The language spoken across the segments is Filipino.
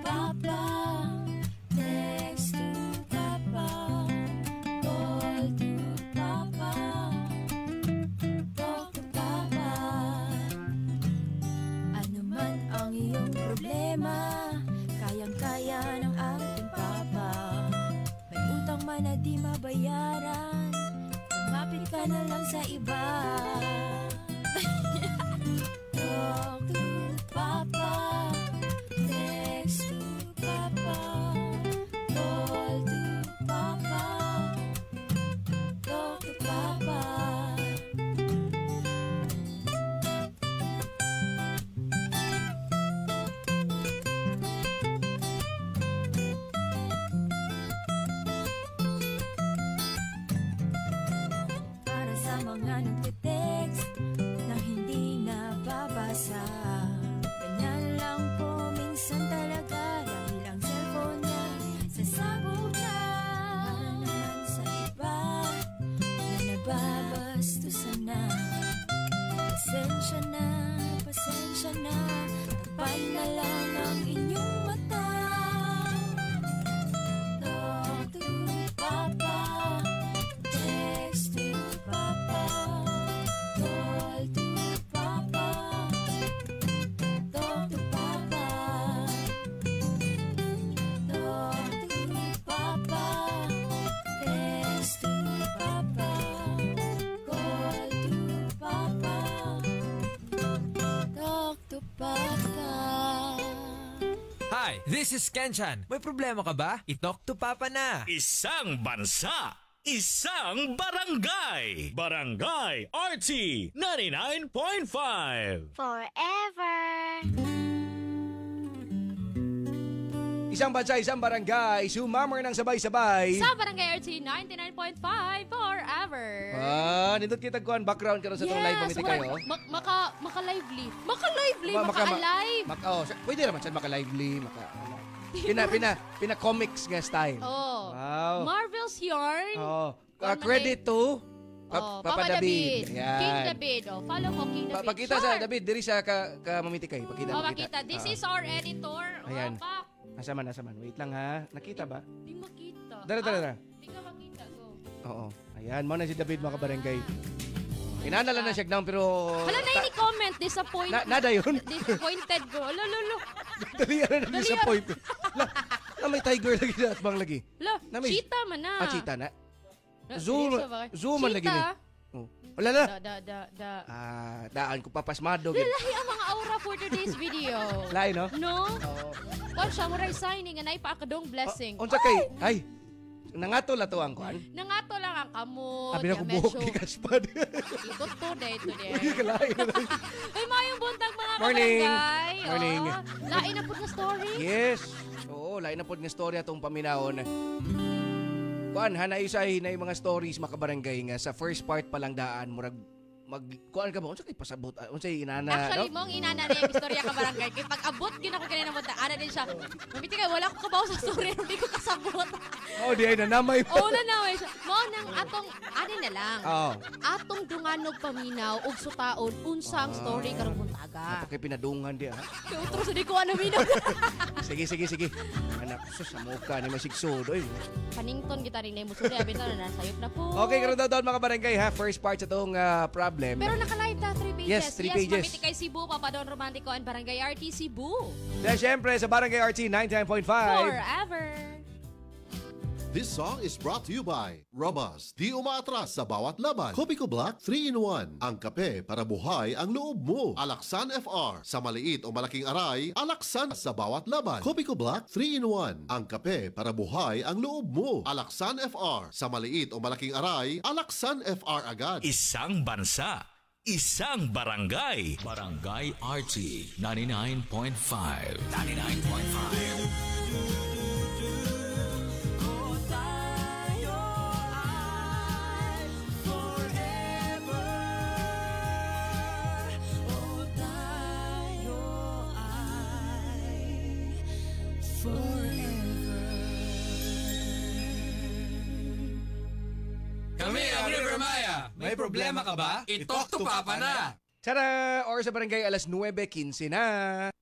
Papa, text to Papa, call to Papa, talk to Papa. Ano man ang iyong problema, kayang-kaya ng ating Papa. May utang man na di mabayaran, lumapit ka na lang sa iba. Talk to Papa, text to Papa, call to Papa, talk to Papa. Para sa mga nagte-text na hindi nababasa, ganyan lang po minsan talaga, dahil ang cellphone niya sasabog na naman sa iba na nababastusan na. Pasensya na, pasensya na, tapan na lang ang inyong mata. Talk to Papa, text to Papa, call to Papa, talk to Papa, talk to Papa, text to Papa, call to Papa, talk to Papa. Hi, this is Kenchan. May problema ka ba? I-talk to Papa na. Isang bansa, isang barangay. Barangay RT 99.5. Forever. Isang bansa, isang barangay, sumammer ng sabay-sabay. Sa Barangay RT 99.5 forever. Nindot kita kuhan background karon sa itong live mamiti kayo. Maka-lively. Maka-lively, maka-alive. Pwede naman siya maka-lively, pina-comics nga style. Oh. Wow. Marvel's Yarn. Oh. Credit to Papa David. Ayan. King David. Oh, follow mo King David. Pakita sa David, diri sa mamiti kayo. Pakita. This is our editor. Ayan. Oh, Nasaman. Wait lang ha. Nakita ba? Di makita. Dara. Di ka makita. Go. Oo. Ayan, mo na si David mga kabarangay. Inanala na siya down pero... Hala na yung comment. Disappointed. Nada yun? Disappointed ko. Lolo. Dalihan na disappointed. May tiger lagi na at bang lagi. Cheetah man na. Cheetah na. Zoom man lagi ni. Wala na. Daan ko papasmado. Lalahi ang mga aura for today's video. Lahi, no? No? Kung siya mo rin signing, anay pa akadong blessing. Unsa kay, ay, nangato la to ang kuan. Nangato lang ang kamot. Abi na ko buhok ni Kaspad. Ito today. Uy, kalahi. Ay, mayong buntag mga Morning. kabarangay. Morning. Lain na po na story. Yes. Oo, lain na po nga story atong paminahon. Kuan, hanay-usay na yung mga stories makabarangay nga sa first part pa lang daan, murag kuan ka ba? Unsa kay pasabot? Unsa inana? Actually, mong inana na yung istorya ka barangay. Kaya pag abot, yun ako kanina mo, ana din siya. Mamiti ka, wala ko kabaw sa story, hindi ko kasabot. Di ay nanamay pa. Nanamay siya. Mo nang atong, na lang. Atong dunganog paminaw, ug sutaon, unsang story karong buntaga. Napakay pinadungan di ha. Kaya utro sa di ko minaw. Sige. Anak, sus, sa mukha ni Masigsodo. Panington kita rin na yung musuli. Abito na nasayop na po. Okay, karoon daw mga barangay ha. First part sa itong problem. Pero naka-live na 3 pages. Yes, 3 pages. Mamiti kay Cebu, Papadon Romantico, and Barangay RT Cebu. Then, syempre, sa Barangay RT 99.5. Forever. This song is brought to you by Robas. Di umaatras sa bawat laban. Kopiko Black 3-in-1. Ang kape para buhay ang loob mo. Alaksan FR. Sa maliit o malaking aray, alaksan sa bawat laban. Kopiko Black 3-in-1. Ang kape para buhay ang loob mo. Alaksan FR. Sa maliit o malaking aray, alaksan FR agad. Isang bansa, isang barangay. Barangay RT 99.5. 99.5. Kami ang River Maya. May problema ka ba? I-talk to Papa na. Tara! Or sa barangay alas 9:15 na.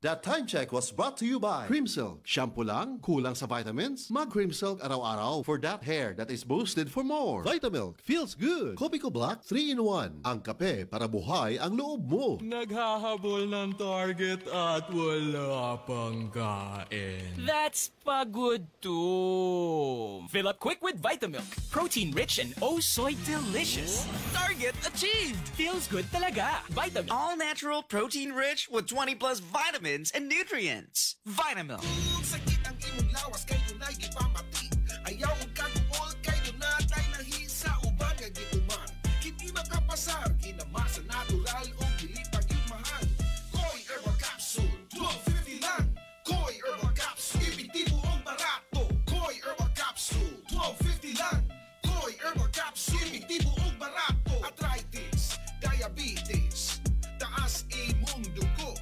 That time check was brought to you by Cream Silk. Shampoo lang, kulang sa vitamins? Mag Cream Silk araw-araw for that hair that is boosted for more. Vitamilk feels good. Kopiko Black 3-in-1. Ang kape para buhay ang loob mo. Naghahabol ng target at wala pang kain. That's pagod too. Fill up quick with Vitamilk. Protein-rich and oh soy delicious. Target achieved. Feels good talaga. Vitamilk. All natural, protein-rich with 20 plus vitamins and nutrients. Vitamilk. Sakit ang imong lawas kay dunay gipamati. Ayaw og kaguol kay dunay nahisa uban nga gituman. Kini makapasar kinamasa natural o dili pagimahal. Koi Herbal Capsule 12.50 lang. Koi Herbal Capsule epektibo og barato. Koi Herbal Capsule 12.50 lang. Koi Herbal Capsule epektibo og barato. Arthritis, diabetes, taas imong dugo,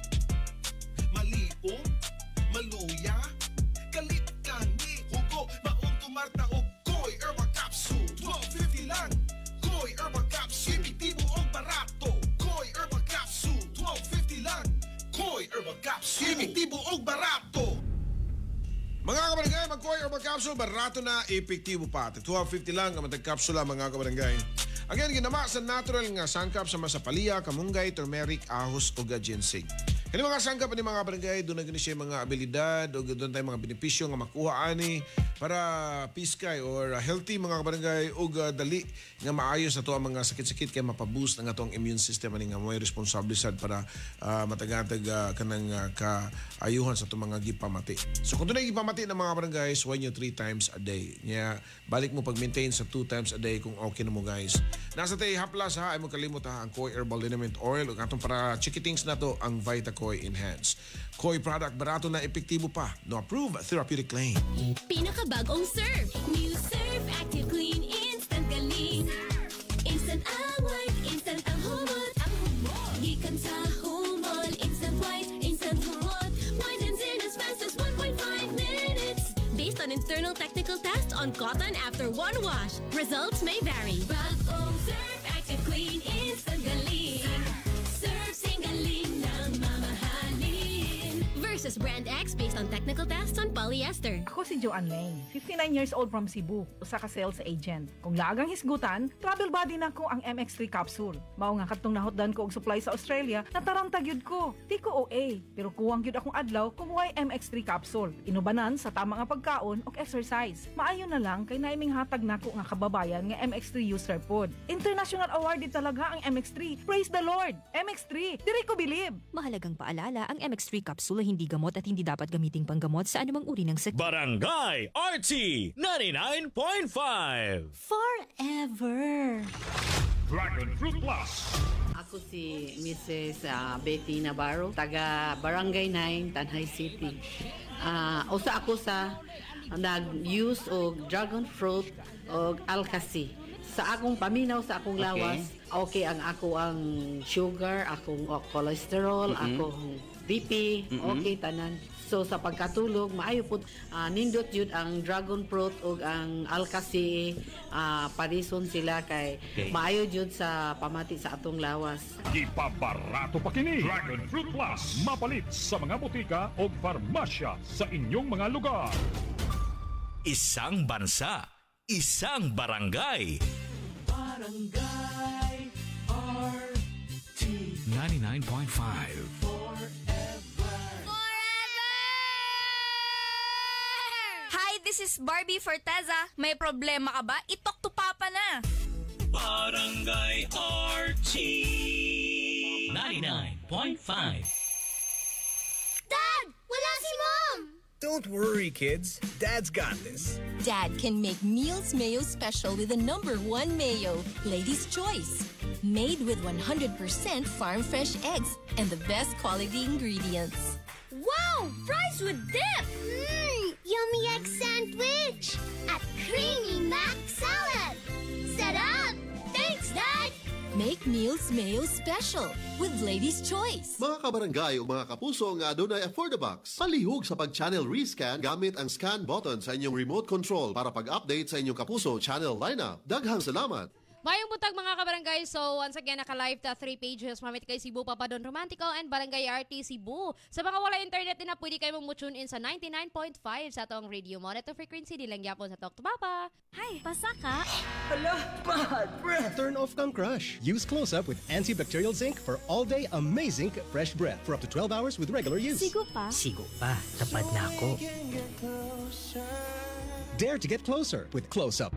malipong, maluya, kalit ni hugo, maong tumarta og Koi Herbal Capsule 12.50 lang. Koi Herbal Capsule epektibo og barato. Koi Herbal Capsule 12.50 lang. Koi Herbal Capsule epektibo og barato. Mga kabarangay, mag-Koi Herbal Capsule, barato na, epektibo pa. 12.50 lang ang matag-capsula, mga kabarangay. Again, ginama sa natural nga sangkap sa masapalya, kamunggay, turmeric, ahos o ginseng. Kani mga sangkap ni mga barangay, doon na gani siya mga abilidad o doon tayo mga benepisyo nga makuha ani para piskay or healthy mga barangay o dali nga maayos na to ang mga sakit-sakit kaya mapaboost ang atong immune system ani nga mo'y responsable sad para matagatag kanang kaayuhan sa itong mga gipamati. So kung doon ay gipamati ng mga barangay, suway nyo 3 times a day. Nya, balik mo pag-maintain sa 2 times a day kung okay na mo guys. Nasa tayo haplas ha, ay mo kalimot ha, ang Koi Herbal Liniment Oil o atong para chikitings na to ang Vita Koi Enhance. Koi product, barato na, epektibo pa. No approved therapeutic claim. Pinakabagong Surf. New Surf Active Clean Instant Galing. Instant away, instant ang humot. Gikan sa humot, instant white, instant humot. Whitens in as fast as 1.5 minutes. Based on internal technical tests on cotton after one wash. Results may vary. Bagong Surf Active Clean Instant Galing. Surf sing galing ng mamahalin. Versus Brand X based on technical tests on polyester. Ako si Joanne Lane, 59 years old from Cebu, usa ka sales agent. Kung lagang hisgutan, travel buddy na ko ang MX3 capsule. Mao nga katong nahotdan ko og supply sa Australia, nataranta gyud ko. Di ko OA, pero kuwang gyud akong adlaw kung way MX3 capsule. Inubanan sa tama nga pagkaon og exercise. Maayo na lang kay naiming hatag nako nga kababayan nga MX3 user pod. International awarded talaga ang MX3. Praise the Lord! MX3, diri ko believe. Mahalagang paalala, ang MX3 capsule hindi gamot at hindi dapat gamiting panggamot sa anumang uri ng sakit. Barangay RT 99.5 Forever. Dragon Fruit Plus. Ako si Mrs. Betty Navarro, taga Barangay 9, Tanhay City. Usa ako sa nag-use og dragon fruit og alkasi. Sa akong paminaw, sa akong lawas, okay ang ako ang sugar, akong cholesterol, akong BP, okay tanan. So sa pagkatulog, maayo po nindot yun ang dragon fruit o ang alkasi, parison sila kay maayo yun sa pamati sa atong lawas. Ipabarato pa kini Dragon Fruit Plus, mapalit sa mga butika o farmasya sa inyong mga lugar. Isang bansa, isang barangay. Barangay RT 99.5 This is Barbie Forteza. May problema ka ba? I-talk to Papa na. Barangay RT 99.5 Dad! Wala si Mom! Don't worry, kids. Dad's got this. Dad can make Meals Mayo Special with the #1 mayo, Lady's Choice. Made with 100% farm-fresh eggs and the best quality ingredients. Wow! Fries with dip! Yummy egg sandwich! At creamy mac salad! Set up! Thanks, Dad! Make Meals Mayo Special with Lady's Choice. Mga kabarangay o mga kapuso nga adunay Affordabox, palihog sa pag-channel rescan gamit ang scan button sa inyong remote control para pag-update sa inyong kapuso channel lineup. Daghang salamat! Mayong butag mga kabarangay. So once again, naka-live ta 3 pages. Mamit kay Cebu, Papa Don Romantico and Barangay RT Cebu. Sa mga wala internet din na pwede kayo mong-tune in sa 99.5 sa atong radio monitor frequency. Dilang yapon sa Talk to Papa. Hi, basa ka? Hala, bad breath. Turn off kang crush. Use Close-Up with antibacterial zinc for all-day amazing fresh breath for up to 12 hours with regular use. Sigo pa? Sigo pa. Tapad na ako. Dare to get closer with Close-Up.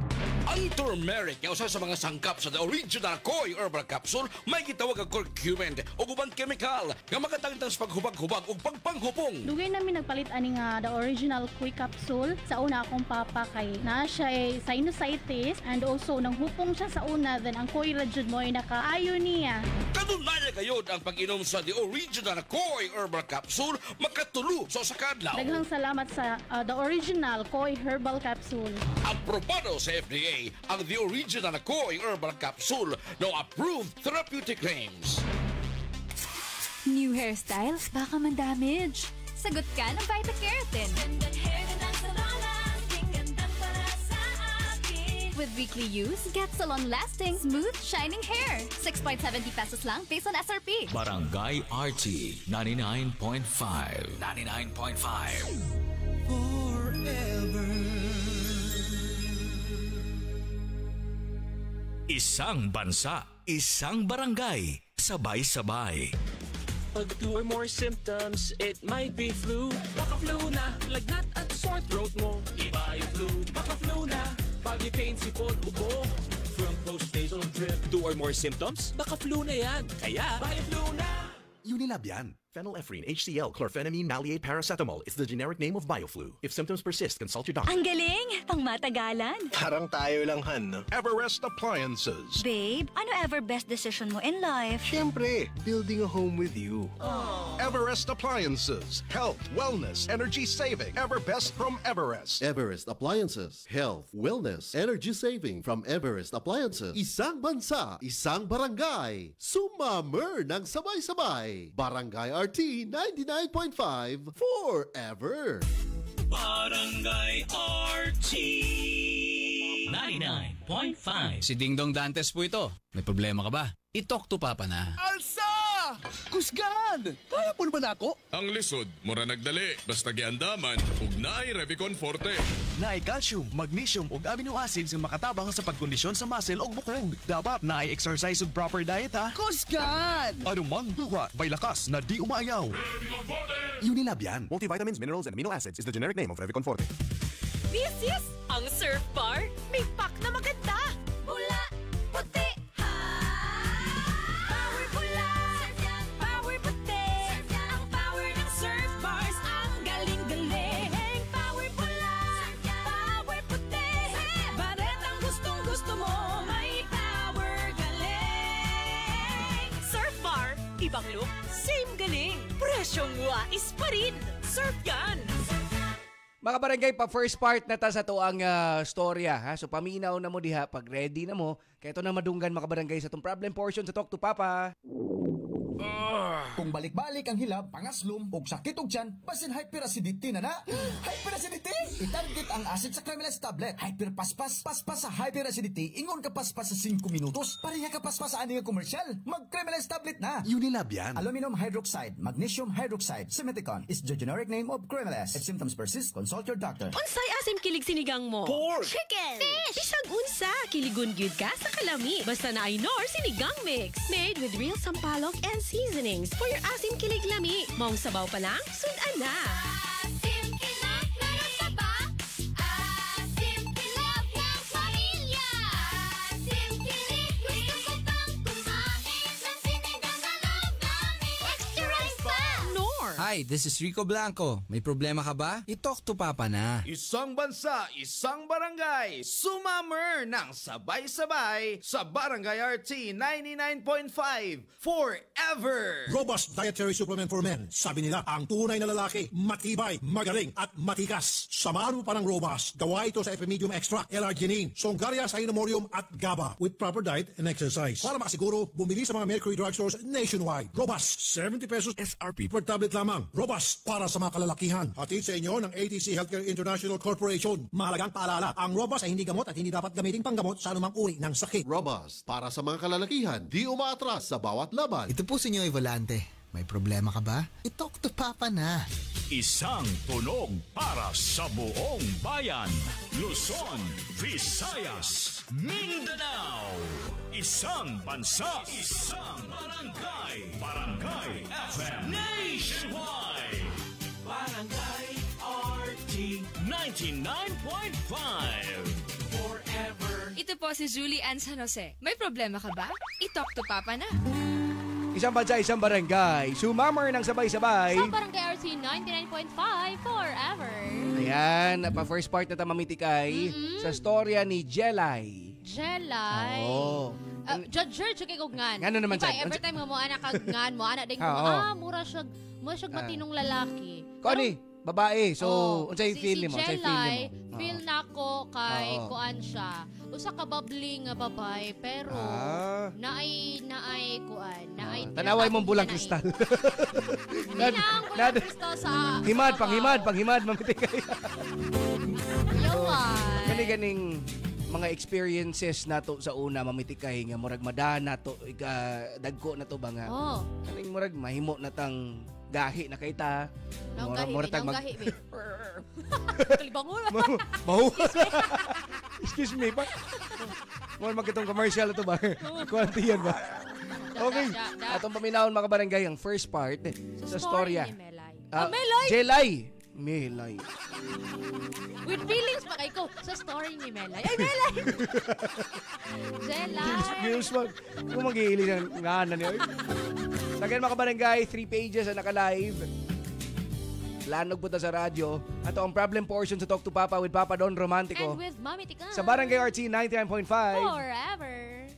Ang turmeric nga usa sa mga sangkap sa the original Koi herbal capsule may gitawag ang curcumin o ubang chemical nga makatangtang sa paghubag-hubag ug pagpanghupong. Dugay namin nagpalit ani nga the original Koi capsule sa una akong papa kay naa siya sinusitis and also nanghupong siya sa una, then ang Koi ra jud mo ay nakaayo niya. Kanunay kayod ang pag-inom sa the original Koi herbal capsule makatulo sa sakadlaw. Daghang salamat sa the original Koi herbal capsule. Aprobado sa FDA ang the original Koi herbal capsule no approved therapeutic claims. New hairstyles, baka man-damage. Sagot ka ng Vita-Keratin. With weekly use, get salon-lasting, smooth, shining hair. 6.70 pesos lang based on SRP. Barangay RT 99.5. 99.5. Isang bansa, isang barangay, sabay-sabay. Pag 2 or more symptoms, it might be flu. Baka flu na, lagnat at sore throat mo. Iba yung flu, baka flu na. Body pain, sipon, ubo. From post-nasal drip. 2 or more symptoms, baka flu na yan. Kaya, flu na. Unilab yan. Phenylephrine, HCl, chlorphenamine, maleate, paracetamol. It's the generic name of BioFlu. If symptoms persist, consult your doctor. Ang galing! Pang matagalan. Parang tayo lang, Han. Everest Appliances. Babe, ano ever best decision mo in life? Siyempre, building a home with you. Everest Appliances. Health, wellness, energy saving. Ever best from Everest. Everest Appliances. Health, wellness, energy saving from Everest Appliances. Isang bansa, isang barangay. Sumamer ng sabay-sabay. Barangay RT 99.5 forever. Barangay RT 99.5. Si Ding Dong Dantes po ito. May problema ka ba? I-talk to Papa na. Alsa! Kusgan! Kaya po ba na ako? Ang lisod, mura nagdali. Basta giandaman, ug naay Revicon Forte. Naay calcium, magnesium ug amino acids nga makatabang sa pagkondisyon sa muscle ug bukog. Dapat naay exercise ug proper diet ha. Kusgan! Anumang duwa, may lakas na di umaayaw. Unilab yan. Multivitamins, minerals, and amino acids is the generic name of Revicon Forte. This is ang Surf Bar. May pack na maganda. Bula, puti, ibang look, same galing. Presyong wais pa rin. Surf yan! Mga barangay, pa first part na ta sa to ang storya. Ha? So paminaw na mo diha, pag ready na mo, kaya ito na madunggan mga barangay sa itong problem portion sa Talk to Papa. Kung balik-balik ang hilab, pangaslom, o sakit og tiyan, basin hyperacidity na na. Hyperacidity! Itarget ang acid sa Cremeles tablet. Hyperpaspas, paspas sa hyperacidity, ingon ka paspas sa 5 minutos. Pareha ka paspas sa aning komersyal. Mag-Cremeles tablet na. Unilab yan. Aluminum hydroxide, magnesium hydroxide, Simeticon is the generic name of Cremeles. If symptoms persist, consult your doctor. Unsay asim kilig sinigang mo? Pork! Chicken! Fish! Bisag unsa, kiligon gyud ka sa kalami. Basta na ay Nor Sinigang Mix. Made with real sampalok and seasonings for your asim kilig lami. Maong sabaw pa lang, sudan na. Asim kilig na saba. Asim kilig ng pamilya. Asim kilig gusto ko pang kumain ng sinigang na loob namin. Extra rice pa! Nor! Hi, this is Rico Blanco. May problema ka ba? I-talk to Papa na. Isang bansa, isang barangay. Sumamer ng sabay-sabay sa Barangay RT 99.5 forever. Robust dietary supplement for men. Sabi nila, ang tunay na lalaki, matibay, magaling, at matikas. Samahan mo pa ng Robust. Gawa ito sa Epimedium Extract, L-Arginine, Songaria Cyanomorium at GABA with proper diet and exercise. Para makasiguro, bumili sa mga Mercury drugstores nationwide. Robust, 70 pesos SRP per tablet lamang. lamang. Robust para sa mga kalalakihan. Hatid sa inyo ng ATC Healthcare International Corporation. Mahalagang paalala, ang Robust ay hindi gamot at hindi dapat gamitin panggamot sa anumang uri ng sakit. Robust para sa mga kalalakihan, di umaatras sa bawat laban. Ito po si Nyoy Volante. May problema ka ba? I-talk to Papa na. Isang tunog para sa buong bayan. Luzon, Visayas, Mindanao. Isang bansa, isang barangay. Barangay FM Nationwide. Barangay RT 99.5. Forever. Ito po si Julie Ann San Jose. May problema ka ba? I-talk to Papa na. Isang bansa, isang barangay. Sumammer ng sabay-sabay. Sa Barangay RT 99.5 forever. Ayan, pa-first part na tamamitikay sa storya ni Jelay. Jelay. Oo. Judge kay kog ngan. Ngano naman diba, siya? every time mo anak kag ngan mo, anak ding mo, mura siya matinong lalaki. Kani, babae. So, unsay feel si mo? Jelay, feel nako kay kuan siya. Usa ka babling nga babay, pero naay kuan, naay tanaway mong bulang kristal. bulang kristal sa panghimad mamitikay. Yawan. Ganing mga experiences nato sa una mamitikay nga murag madana to dagko na to ba nga. Kaning murag mahimo na tang gahi na kay ta. Murag gahi. Kalibangon. Bahu. Excuse me pa. Mo magitong commercial to ba? Kuwanti yan ba? Okay. Atong paminahon mga barangay ang first part sa storya. Melay. Melay. With feelings pa kay ko sa story ni Melay. Ay, Melay! Jelay! Kung mag-iili ng nganan niyo. Tagay mga barangay, 3 pages na naka-live. Lanog punta sa radyo. Ato ang problem portion sa Talk to Papa with Papa Don Romantico. And with Mami Tika. Sa Barangay RT 99.5. Forever.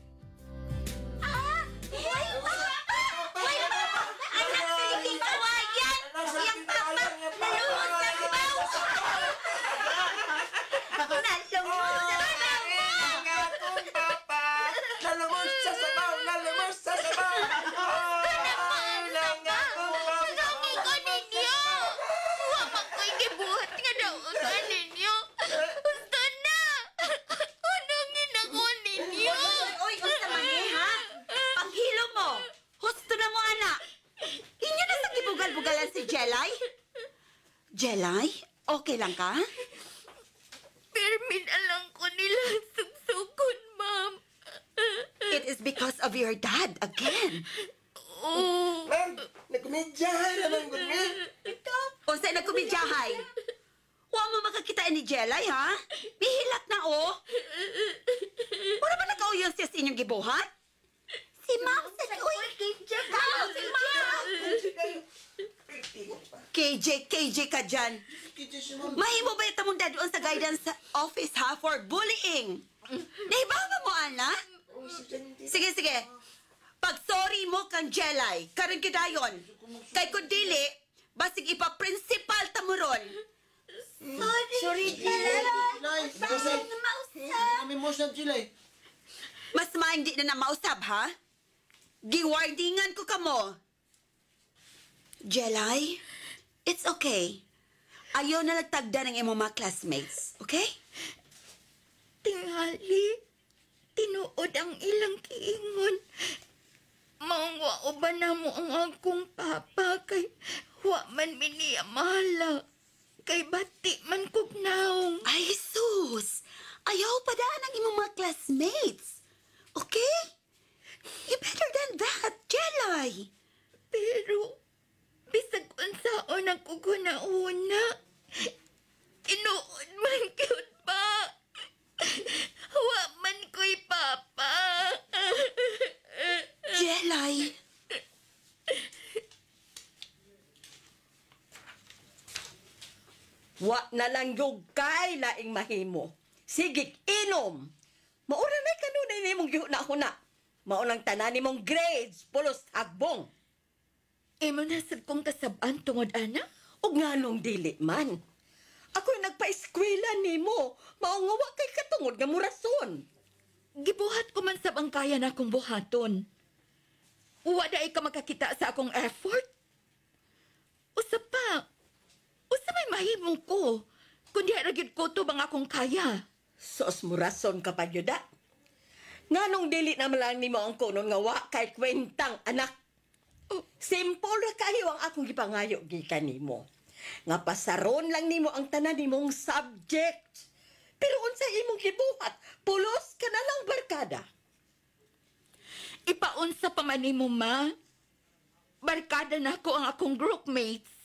Jelay, okay lang ka? Permin alang ko nila sugsugod, Ma'am. It is because of your dad again. Ma'am, nagkumidyahay naman ko niya. O sa'yo nagkumidyahay? Huwag mo makakita ni Jelay, ha? Bihilak na, oh. Wala ba nag-auyos siya sa inyong gibuhat? Si Ma'am, si KJ ka dyan. Mahimo ba ito mong doon sa guidance office, ha, for bullying? Nahibawa mo, Ana? Sige. Pag-sorry mo kang Jelay, karon kidayon. Kay kundili, basig ipa-principal tamuron. Sorry, Jelay. Mas maindi na mausab, ha? Giwardingan ko kamo. Jelay, it's okay. Ayaw na nagtagda ng imong mga classmates, okay? Tingali, tinuod ang ilang kiingon. Mangwa ba na mo ang akong papa kay wa man miniya mahala. Kay bati man kog naong. Ay, sus! Ayaw pa daan ang imong mga classmates. Okay? You better than that, Jelay. Pero, bisag unsaon ako guna-una. Tinuod man cute pa. Wa man ko'y papa. Jelay. Wa na lang yung kay laing mahimo. Sigig inom. Maura na kanunay ni mong gihuna-huna. Maunang tanan ni mong grades, pulos agbong. Imo nasab kong kasabaan tungod, ana? O nga nung dili man. Ako'y nagpa-eskwela ni mo. Maungawa kay katungod nga murason. Gibuhat ko man sab ang kaya na akong buhaton. Wala ka makakita sa akong effort. Usa may mahimo ko. Kundi ragid ko to bang akong kaya. Sos mo rason ka pa, Yuda. Nga nung dili na malang nimo ang kunon nga wa kay kwentang anak. Simple ra kayo ang akong gipangayo gikan nimo. Nga pasaron lang nimo ang tanan nimong subject. Pero unsay imong gibuhat, pulos ka na lang barkada. Ipaunsa pa man nimo, ma. Barkada na ko ang akong groupmates.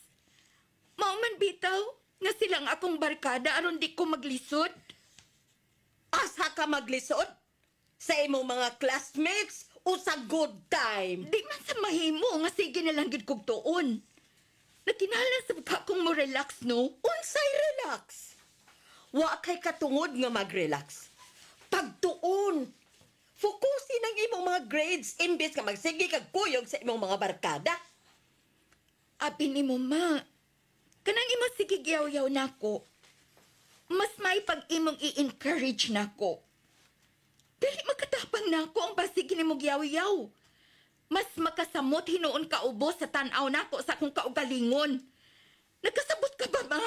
Mao man bitaw nga silang akong barkada aron di ko maglisod. Asa ka maglisod? Sa imong mga classmates o sa good time? Di man sa mahimo nga sige na lang gid kog tuon. Nakinahanglan sa pagka kong mo relax, no? Unsay relax? Wa kay katungod nga mag-relax. Pagtuon. Fokusin ang imong mga grades imbes ka magsige kag kuyog sa imong mga barkada. Abi nimo, ma. Kanang imo sige yaw-yaw nako. Mas may pag imong i-encourage nako. Dili magkatapang nako ang basig nimong yaw-yaw. Mas makasamot hinuon ka ubos sa tan-aw nako sa akong kaugalingon. Nagkasabot ka ba, ma?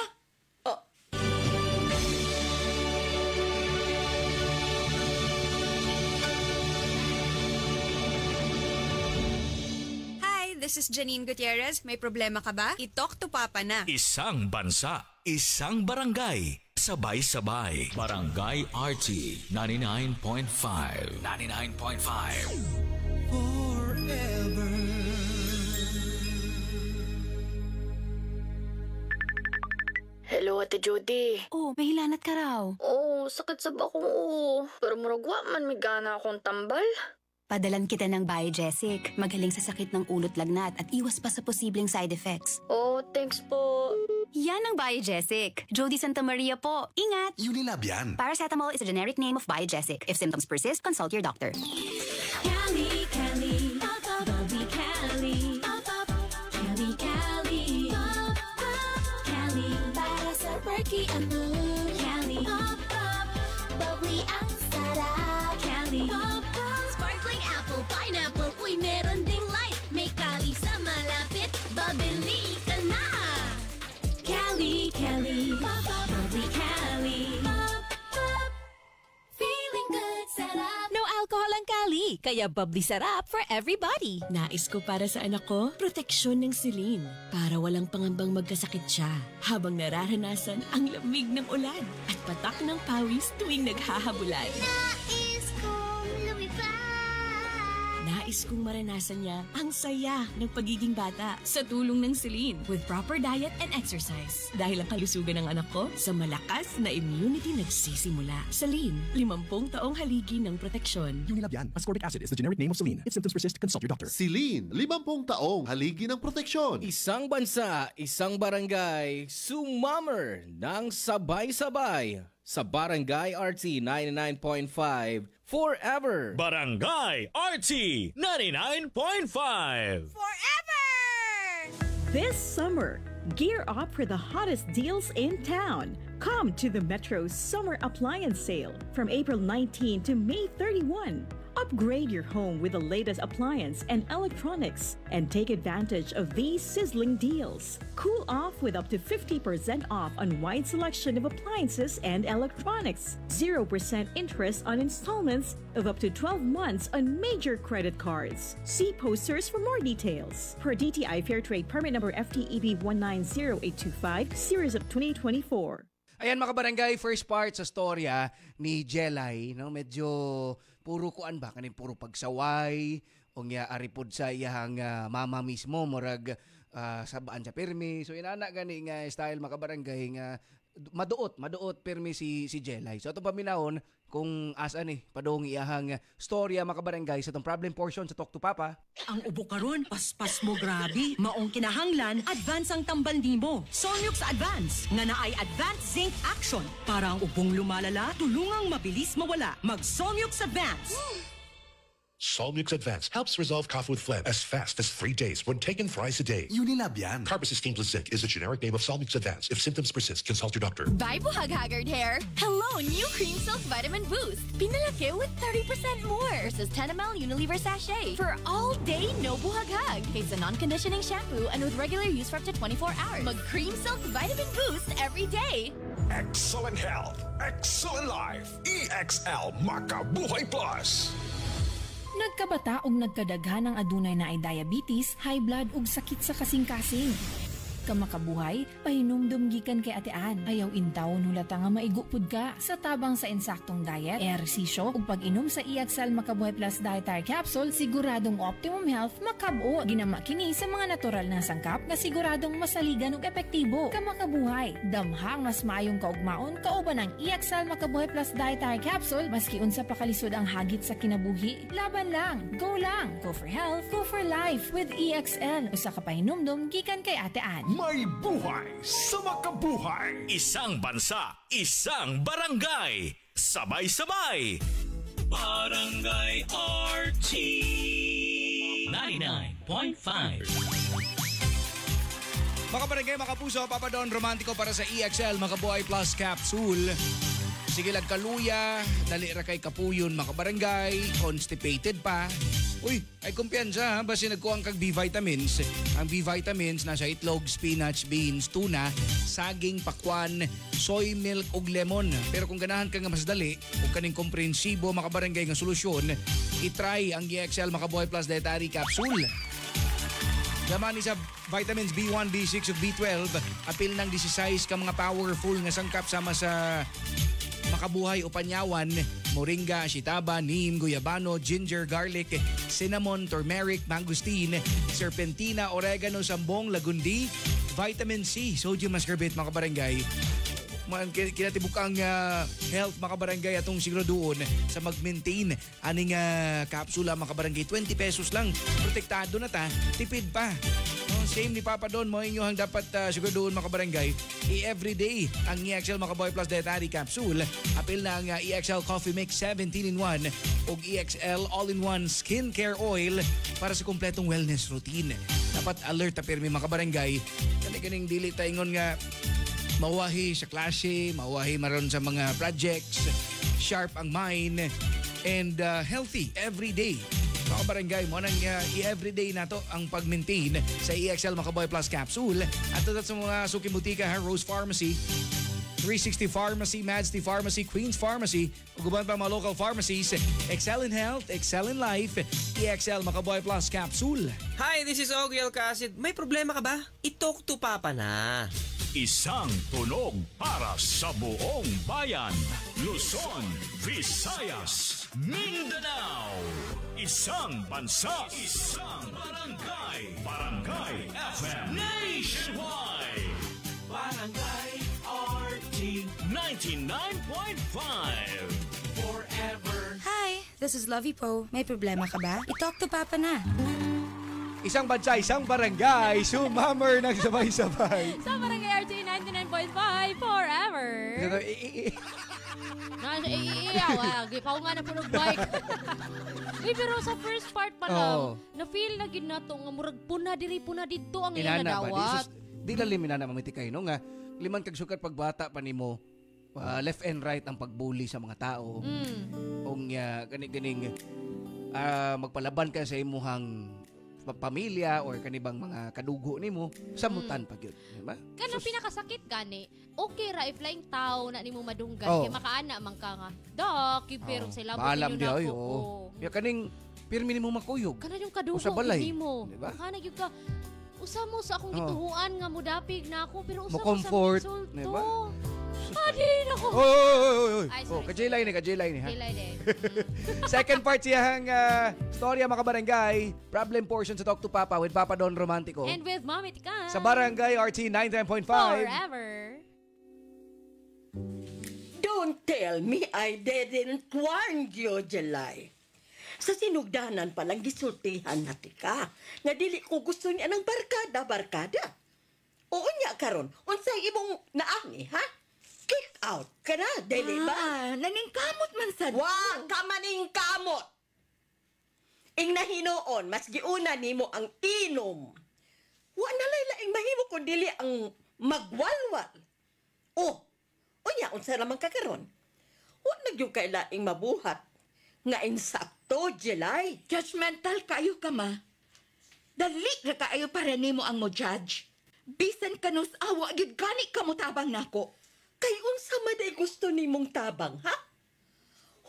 This is Janine Gutierrez. May problema ka ba? I-talk to Papa na. Isang bansa, isang barangay, sabay-sabay. Barangay RT 99.5. 99.5. Forever. Hello, Ate Judy. Oh, may hilanat ka raw. Oo, sakit sa bakong Pero muragwa man may gana akong tambal. Padalan kita ng Biogesic. Magaling sa sakit ng ulot lagnat at iwas pa sa posibleng side effects. Oh, thanks po. Yan ang Biogesic. Jody Santa Maria po. Ingat! Unilab yan. Paracetamol is a generic name of Biogesic. If symptoms persist, consult your doctor. Cali, Cali, pop, pop, bubbly Cali, pop, pop, Cali, Cali, pop, pop, Cali, para sa perky ang mood. Cali, pop, pop, bubbly ang sarap. Cali, pop, pop, sparkling apple, pineapple, uy, meron ding light. May Cali sa malapit, babili ka na. Cali, Cali, pop, pop, bubbly Cali, pop, pop, feeling good, sarap. No alcohol ang Cali, kaya bubbly sarap for everybody. Nais ko para sa anak ko, proteksyon ng silin para walang pangambang magkasakit siya habang nararanasan ang lamig ng ulan at patak ng pawis tuwing naghahabulan. Nais kong lumipad. Nais kong maranasan niya ang saya ng pagiging bata sa tulong ng silin with proper diet and exercise. Dahil ang kalusugan ng anak ko sa malakas na immunity nagsisimula. Salin, 50 taong haligi ng proteksyon. Unilab yan. Ascorbic acid is the generic name of Celine. If symptoms persist, consult your doctor. Celine, 50 taong haligi ng proteksyon. Isang bansa, isang barangay, sumammer ng sabay-sabay sa Barangay RT 99.5 forever. Barangay RT 99.5. This summer, gear up for the hottest deals in town. Come to the Metro Summer Appliance Sale from April 19 to May 31. Upgrade your home with the latest appliance and electronics and take advantage of these sizzling deals. Cool off with up to 50% off on wide selection of appliances and electronics. 0% interest on installments of up to 12 months on major credit cards. See posters for more details. Per DTI Fairtrade Permit Number FTEB 190825, Series of 2024. Ayan mga barangay, first part sa storya ni Jelay, no? Medyo puro kuan ba kaning puro pagsaway o nga aripod sa iyang mama mismo murag sabaan sa pirmi. So inana gani nga style mga barangay nga maduot pirmi si Jelay. So ato paminahon kung asa ni padong iyahang storya mga barangay sa tong problem portion sa Talk to Papa. Ang ubo karon, paspas mo grabe. Maong kinahanglan, advance ang tambal nimo. Sonyok sa advance, nga naay advanced zinc action. Para ang ubong lumalala, tulungang mabilis mawala. Mag-Sonyok sa advance. Solmux Advance helps resolve cough with phlegm as fast as 3 days when taken thrice a day. Unilab yan. Carbocisteine plus zinc is the generic name of Solmux Advance. If symptoms persist, consult your doctor. Bye, Buhag Haggard Hair! Hello, new Cream Silk Vitamin Boost! Pinalaki with 30% more versus 10 ml Unilever sachet for all day no buhag-hag. It's a non-conditioning shampoo and with regular use for up to 24 hours. Mag Cream Silk Vitamin Boost every day. Excellent health, excellent life. EXL Makabuhay Plus. Nagkabata og nagkadaghan ng adunay na ay diabetes, high blood ug sakit sa kasing-kasing. Kamakabuhay, pahinumdum gikan kay atean. Ayaw intaw nulata nga maigupod ka sa tabang sa insaktong diet, ehersisyo ug pag-inom sa EXL Makabuhay Plus Dietary Capsule, siguradong optimum health makab-o. Ginama kini sa mga natural na sangkap nga siguradong masaligan ug epektibo. Kamakabuhay, damhang mas maayong kaugmaon kauban ng EXL Makabuhay Plus Dietary Capsule maski unsa pa kalisod ang hagit sa kinabuhi. Laban lang, go for health, go for life with EXL. Usa ka pahinumdum gikan kay atean. May buhay sa makabuhay. Isang bansa, isang barangay. Sabay-sabay. Barangay RT 99.5. Mga barangay, mga puso, Papa Don Romantico para sa EXL Makabuhay Plus Capsule. Sige lang kaluya, dali ra kay kapuyon mga barangay, constipated pa. Uy, ay kumpiyansa ha, basi nagkuhang kag B-vitamins. Ang B-vitamins nasa itlog, spinach, beans, tuna, saging, pakwan, soy milk ug lemon. Pero kung ganahan ka nga mas dali ug kaning komprehensibo mga barangay nga solusyon, i-try ang EXL Makabuhay Plus Dietary Capsule. Laman ni sa vitamins B1, B6 ug B12, apil ng 16 ka mga powerful nga sangkap sama sa makabuhay o panyawan, moringa, shitaba, neem, guyabano, ginger, garlic, cinnamon, turmeric, mangosteen, serpentina, oregano, sambong, lagundi, vitamin C, sodium ascorbate mga barangay. Kinatibukang health mga barangay atong siguro doon sa mag-maintain aning kapsula mga barangay. 20 pesos lang. Protektado na ta. Tipid pa. Same ni Papa Don mo inyohang dapat siguro doon mga barangay. I-everyday ang EXL Makabuhay Plus Dietary Capsule. Apil na ang EXL Coffee Mix 17-in-1 o EXL All-in-1 Skincare Oil para sa kumpletong wellness routine. Dapat alert ta pirmi mga barangay. Kani-kaning dili taingon nga mawahi sa klase, mawahi maron sa mga projects, sharp ang mind, and healthy every day. Mga barangay, mo nang i-everyday na to ang pag-maintain sa EXL Makabuhay Plus Capsule. At ito sa mga suki butika, Rose Pharmacy, 360 Pharmacy, Madsty Pharmacy, Queen's Pharmacy, uguban pa mga local pharmacies. Excel in Health, Excel in Life, EXL Makabuhay Plus Capsule. Hi, this is Ogie Alcacid. May problema ka ba? I-talk to Papa na. Isang tunog para sa buong bayan. Luzon, Visayas, Mindanao. Isang bansa, isang barangay. Barangay FM Nationwide. Barangay RT 99.5. Forever. Hi, this is Lovey Po. May problema ka ba? I-talk to Papa na. Isang bansa, isang barangay, sumammer ng sabay-sabay. Sa Barangay RT 99.5 forever. Gipaw nga na po ng bike. Uy, pero sa first part pa lang, na-feel na gid nato nga murag puna diri puna dito ang iyang nadawat. Di lalim na mamiti kayo no nga liman kag sukat pagbata pa nimo. Left and right ang pagbuli sa mga tao. Ong ganing magpalaban ka sa imuhang pamilya or kanibang mga kadugo nimo samutan pa gyud, di ba? Kanang pinakasakit gani. Okay ra if laing tao na nimo madunggan kay makaana man ka nga. Dok, pero sa labot niyo na ko. Ya kaning pirmi nimo makuyog. Kana yung kadugo nimo. Diba? Kana gyud ka usa mo sa akong gituhuan nga mudapig na ako pero usa mo sa insulto. Diba? Adin ako. Kajilay ni ha. Second part siyang storya mga barangay. Problem portion sa Talk to Papa with Papa Don Romantico. And with Mommy Tika. Sa Barangay RT 99.5. Forever. Don't tell me I didn't warn you, July. Sa sinugdanan palang gisultihan na tika. Nga dili ko gusto niya ng barkada. Oo niya karon. Unsay imong naangi, ha? Kick out ka na, dili ba? Naningkamot man sa Wag ka maningkamot! Ing nahinoon, mas giuna nimo ang inom. Wa na laing mahimo kun dili ang magwalwal. Oh, unya unsa naman ka karon? Wa nagyud kay laing mabuhat nga insakto, July. Judgmental kayo ka, ma. Dali ra kaayo para nimo ang mo judge. Bisan kanus awa gid gani ka mo tabang nako. Kay unsa maday gusto nimong tabang, ha?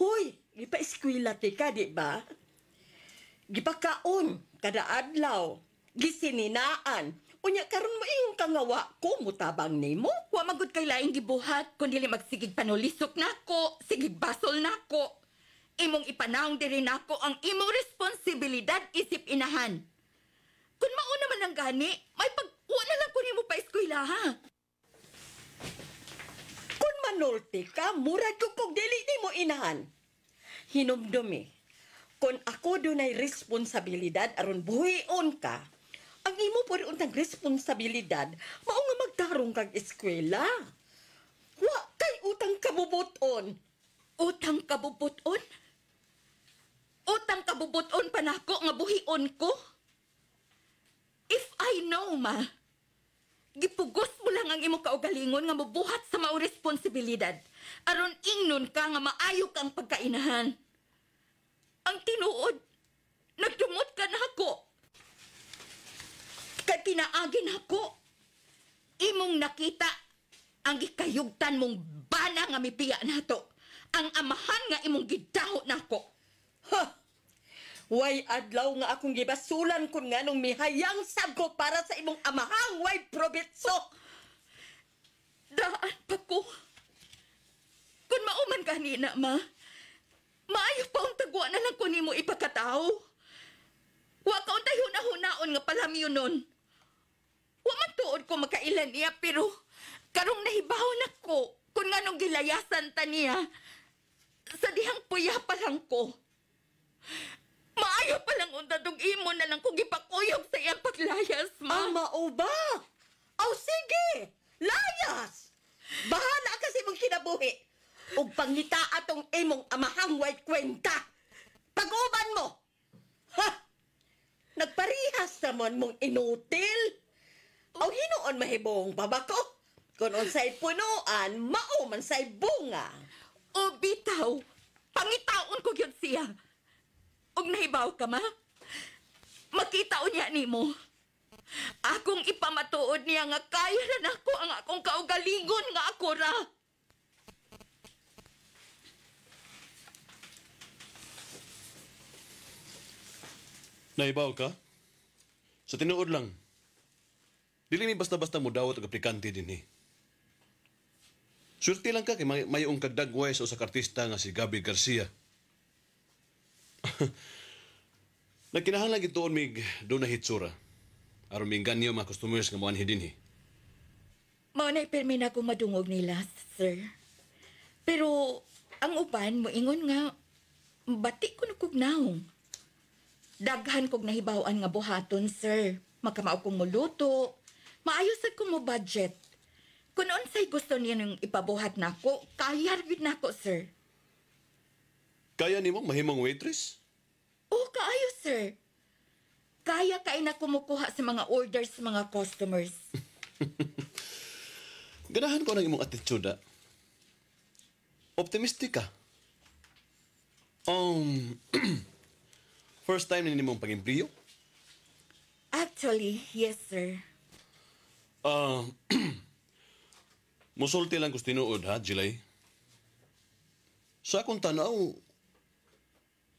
Hoy, gipa-eskwela ka, di ba? Gipakaon kada adlaw, gisininaan. Unya karon mo iyong kangawa ko mutabang nimo. Wa magud kay laing gibuhat kun dili magsigig panulisok nako, sigig basol nako. Imong ipanahong diri nako ang imong responsibilidad isip inahan. Kun mao naman ang gani, may pag-uwa na lang kunin mo pa eskwela, ha? Kun manulti ka, murag kog dili nimo inahan. Hinumdumi. Kun ako dunay responsibilidad aron buhion ka, ang imo po rin untang responsibilidad, mao nga magtarong kag eskwela. Wa kay utang kabubuton. Utang kabubuton? Utang kabubuton pa nako nga buhion ko? If I know, ma, gipugos mo lang ang imo kaugalingon nga mabuhat sa mao responsibilidad. Aron ingnon ka nga maayo kang pagkainahan. Ang tinuod, nagdumot ka na ako. Kay kinaagin ako, imong nakita ang gikayugtan mong bana nga mipiya nato. Ang amahan nga imong gidaho nako. Ha! Way adlaw nga akong gibasulan kun nganong mihayang sabko para sa imong amahang way probetso. Daan pa ko. Kung mauman kanina, ma, maayo pa ang tagwa na lang ko nimo ipakatao. Wa ka untay hunahunaon nga palamyo nun. Wa man tuod ko makailan niya, pero karong nahibaw na ko kung nganong gilayasan ta niya. Sa dihang puya pa lang ko. Maayo pa lang unta tong imo na lang kung gipakuyog sa iyang paglayas, ma. Mao ba? Aw sige, layas! Bahala kasi mong kinabuhi. Ug pangita atong imong amahang white kwenta. Pag-uban mo! Ha! Nagparihas naman mong inutil. Aw hinuon mahibong babako. Kung unsay punuan, mao man say bunga. O bitaw, pangitaon ko gyud siya. Og nahibaw ka, ma? Makitaon niya nimo. Akong ipamatuod niya nga kaya na nako ang akong kaugalingon nga ako ra. Nahibaw ka? Sa tinuod lang. Dili ni basta-basta mo dawat og aplikante din eh. Surti lang ka kay mayong kagdagway sa usa ka artista nga si Gabi Garcia. Nagkinahanglan gituon mig do na hitsura. Aron minganyo mga customers nga moanhi dinhi. Mao na permi na akong madungog nila, sir. Pero ang uban mo ingon nga bati ko na kugnaong. Daghan kog nahibawan nga buhaton, sir. Makamao kong muluto. Maayos sad ko mo budget. Kung unsay gusto niya nang ipabuhat nako, kaya gyud nako, sir. Kaya nimo mahimong waitress? Oh, kaayo, sir. Kaya kay na kumukuha sa mga orders sa mga customers. Ganahan ko ng imong attitude, ah. Optimistic ka. First time na nimong pag-impriyo? Actually, yes, sir. Musulti lang ko tinuod, ha, Jilay? Sa akong tanaw,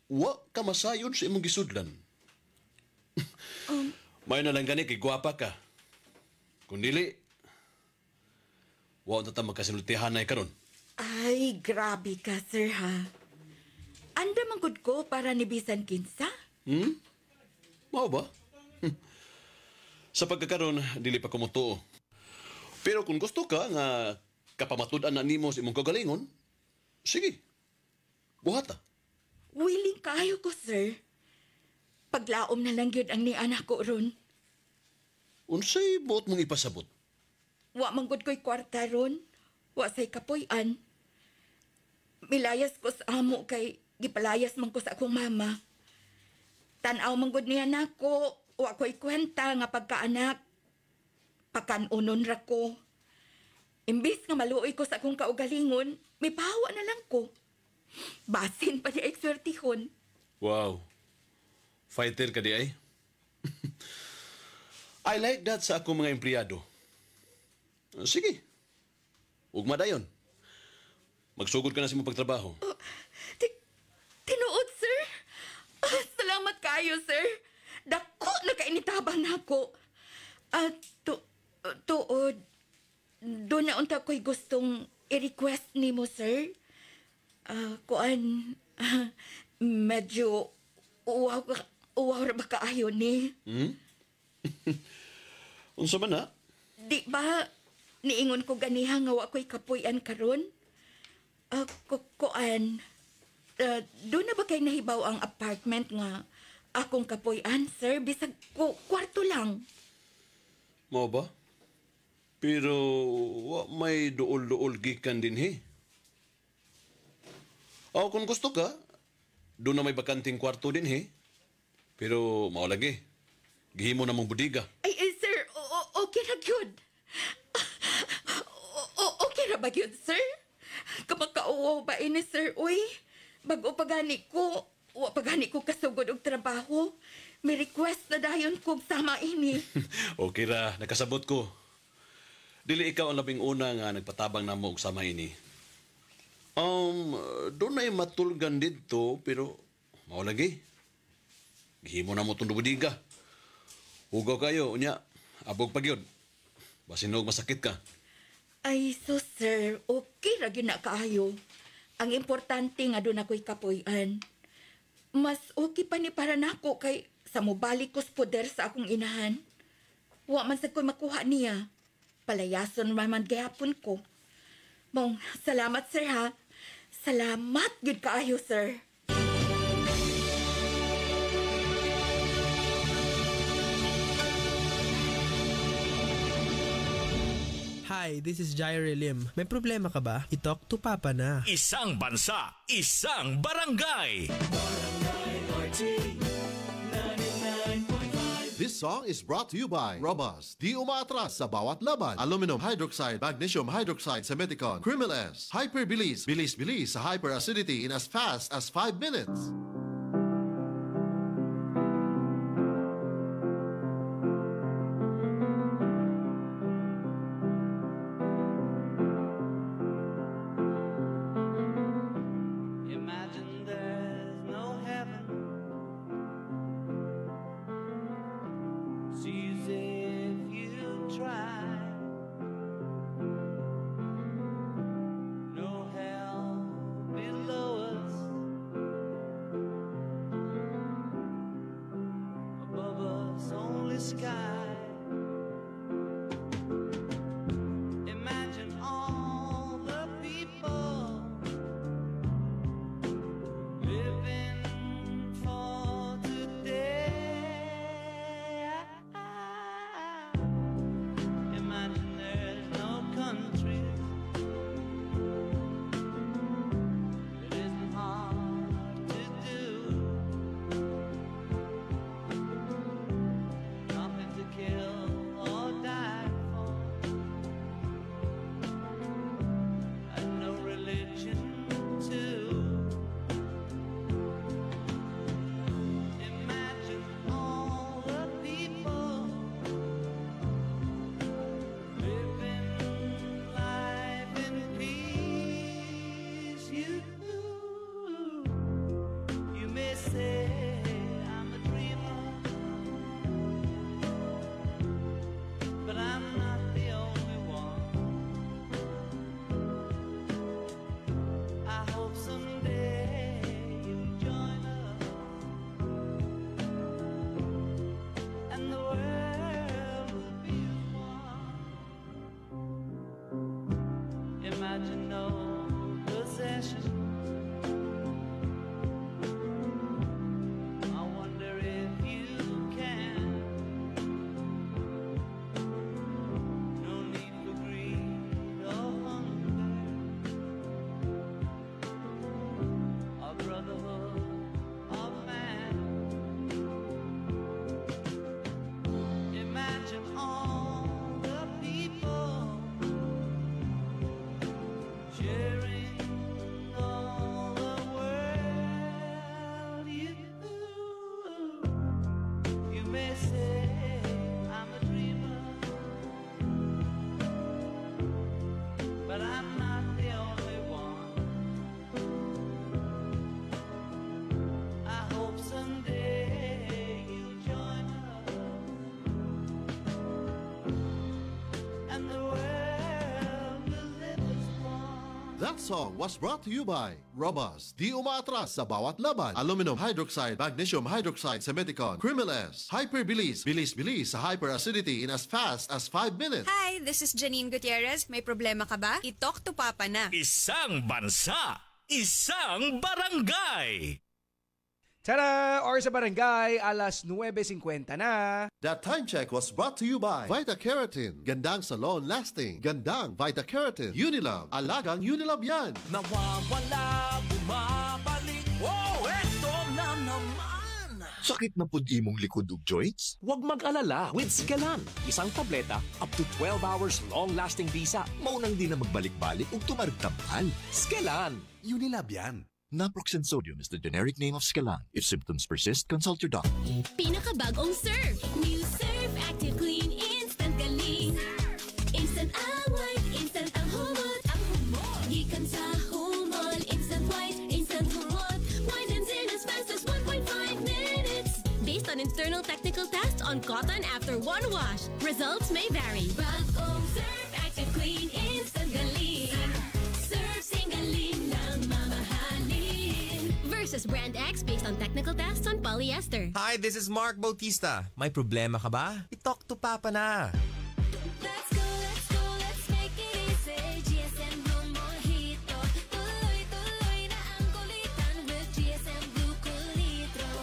wa ka masayod sa imong gisudlan. May na lang gani kay gwapa ka. Kung dili, wa na ta magkasinultihanay karon. Ay, grabe ka, sir, ha? Anda manggod ko para ni bisan kinsa? Mao ba? Sa pagkakaroon, dili pa kumutuo. Pero kung gusto ka nga kapamatud-an na nimo sa imong kagalingon, sige, buhat ta. Willing kayo ko, sir. Paglaom na lang yun ang nianak ko ron. Unsay buot mong ipasabot? Wa manggod ko'y kwarta ron. Wa say kapuy-an. Milayas ko sa amo kay gipalayas man ko sa akong mama. Tanaw manggod niya nako, wa ko'y kwenta nga pagkaanak. Pakanunon ra ko. Imbis nga maluoy ko sa akong kaugalingon, may pahawa na lang ko. Basin pa niya ekswertihon. Wow. Fighter ka di ay? I like that sa akong mga empleyado. Sige. Ugma dayon. Magsugod ka na sa mong pagtrabaho. Tinuod, sir. Salamat kayo, sir. Dako na kainitabang na ako. Tuod. Doon na unta ko'y gustong i-request ni mo, sir. Medyo uwaw ra ba kaayo ni? Unsa man na? Di ba niingon ko ganiha nga wa ko'y kapuy-an karon? Doon na ba kay nahibaw ang apartment nga akong kapuy-an, sir? Bisag kwarto lang. Mao ba? Pero wa may duol-duol gikan din he. Kung gusto ka, doon na may bakanting kwarto din he. Pero mao lagi. Gihimo na mong budiga. Ay, sir, okay na gyud. Okay ra ba gyud, sir? Kamakauwaw ba ini, sir? Uy, bago pagani ko, wa pagani ko kasugod og trabaho. May request na dayon kong sama ini. Okay ra, nakasabot ko. Dili ikaw ang labing una nga nagpatabang na mo og sama ini. Doon na matulgan dito, pero mao lagi. Gihimo na mo itong budiga. Hugaw kayo, unya, abog pa gyud. Basin og masakit ka. Ay, so sir, okay ra gyud na kaayo. Ang importante nga doon ako'y kapuy-an. Mas okay pa ni para nako kay sa mobalik ko poder sa akong inahan. Wa man sa ko'y makuha niya. Palayason man gayapon ko. Mong, salamat sir ha. Salamat gyud kaayo sir. Hi, this is Jaire Lim. May problema ka ba? I-talk to Papa na. Isang bansa, isang barangay. This song is brought to you by Robust. Di umaatras sa bawat laban. Aluminum hydroxide, magnesium hydroxide sa Meticon. Criminal S. Hyperbilis. Bilis-bilis sa hyperacidity in as fast as 5 minutes. Imagine there's no heaven. Sees if you try. No hell below us. Above us only sky. Imagine all the people living for today. Imagine there's no country. It isn't hard to do. Nothing to kill or die for. And no religion too. Imagine all the people living life in peace. You may say I'm a dreamer, but I'm not the only one. I hope someday you'll join us, and the world will be as one. Imagine no possessions. I wonder if you can. No need for greed or hunger. A brotherhood of man. That song was brought to you by Robust, di umaatras sa bawat laban. Aluminum hydroxide, magnesium hydroxide sa Meticon, Crimiles, Hyperbilis, bilis-bilis sa hyperacidity in as fast as 5 minutes. Hi, this is Janine Gutierrez. May problema ka ba? I-talk to Papa na. Isang bansa, isang barangay. Tara! Or sa barangay, alas 9:50 na. That time check was brought to you by Vita Keratin. Gandang sa long-lasting. Gandang Vita Keratin. Unilab. Alagang Unilab yan. Nawawala, bumabalik. Oh, eto na naman. Sakit na pud imong likod ug joints? Huwag mag-alala with Skelan. Isang tableta, up to 12 hours long-lasting visa. Maunang di na magbalik-balik ug tumaragtampal. Skelan. Unilab yan. Naproxen sodium is the generic name of Skelan. If symptoms persist, consult your doctor. Pinakabagong Surf. New Surf Active Clean Instant Galing. Instant white, instant ang humot. Ang humot. Gikan sa humol. Instant white, instant humot. Whitens in as fast as 1.5 minutes. Based on internal technical tests on cotton after one wash. Results may vary. Bagong Surf Active Clean Instant Galing. Surf Singaling ng mamahalin. Versus Brand X based on technical tests on polyester. Hi, this is Mark Bautista. May problema ka ba? I-talk to Papa na. Let's go, let's make it easy. GSM Blue Mojito. Tuloy-tuloy na ang kulitan with GSM Blue Kulitro.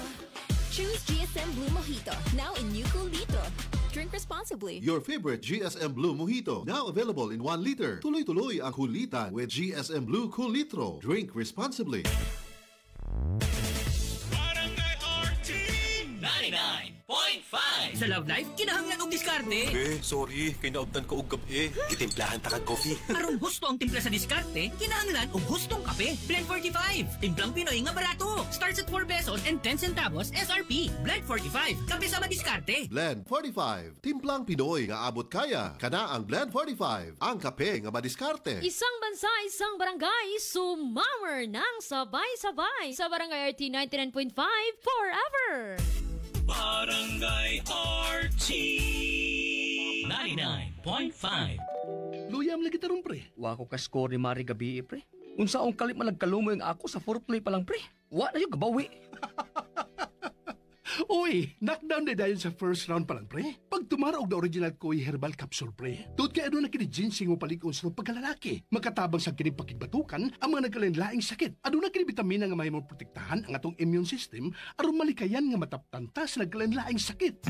Choose GSM Blue Mojito, now in new Cool Litro. Drink responsibly. Your favorite GSM Blue Mojito. Now available in 1 liter. Tuloy-tuloy ang kulitan with GSM Blue Cool Litro. Drink responsibly. Barangay RT 99.5. Sa Love Life, kinahanglan og diskarte. Sorry, kinaubdan ko og gabi. Gitimplahan ta kag coffee. Aron husto ang timpla sa diskarte, kinahanglan og hustong kape. Blend 45. Timplang Pinoy nga barato. Starts at 4 pesos and 10 centavos SRP. Blend 45. Kape sa madiskarte. Blend 45. Timplang Pinoy nga abot kaya. Kana ang Blend 45. Ang kape nga madiskarte. Isang bansa, isang barangay, sumammer ng sabay-sabay sa Barangay RT 99.5 forever! Barangay RT 99.5. Luyam lagi tarong pre. Wa ko ka-score ni Mari gabi pre. Unsa ang kalit malagkalumo yung ako sa foreplay pa lang pre. Wa na yung gabawi. Uy, knockdown na dahil sa first round pa lang, pre. Pag tumarog na original Koi Herbal Capsule, pre. Doon kaya doon na kini-ginseng mo palikon sa pagkalalaki. Makatabang sa kinipakigbatukan ang mga nagkalain-laing sakit. Adun na kini-vitamina nga may mo protektahan ang atong immune system aron malikayan nga mataptanta sa nagkalain-laing sakit.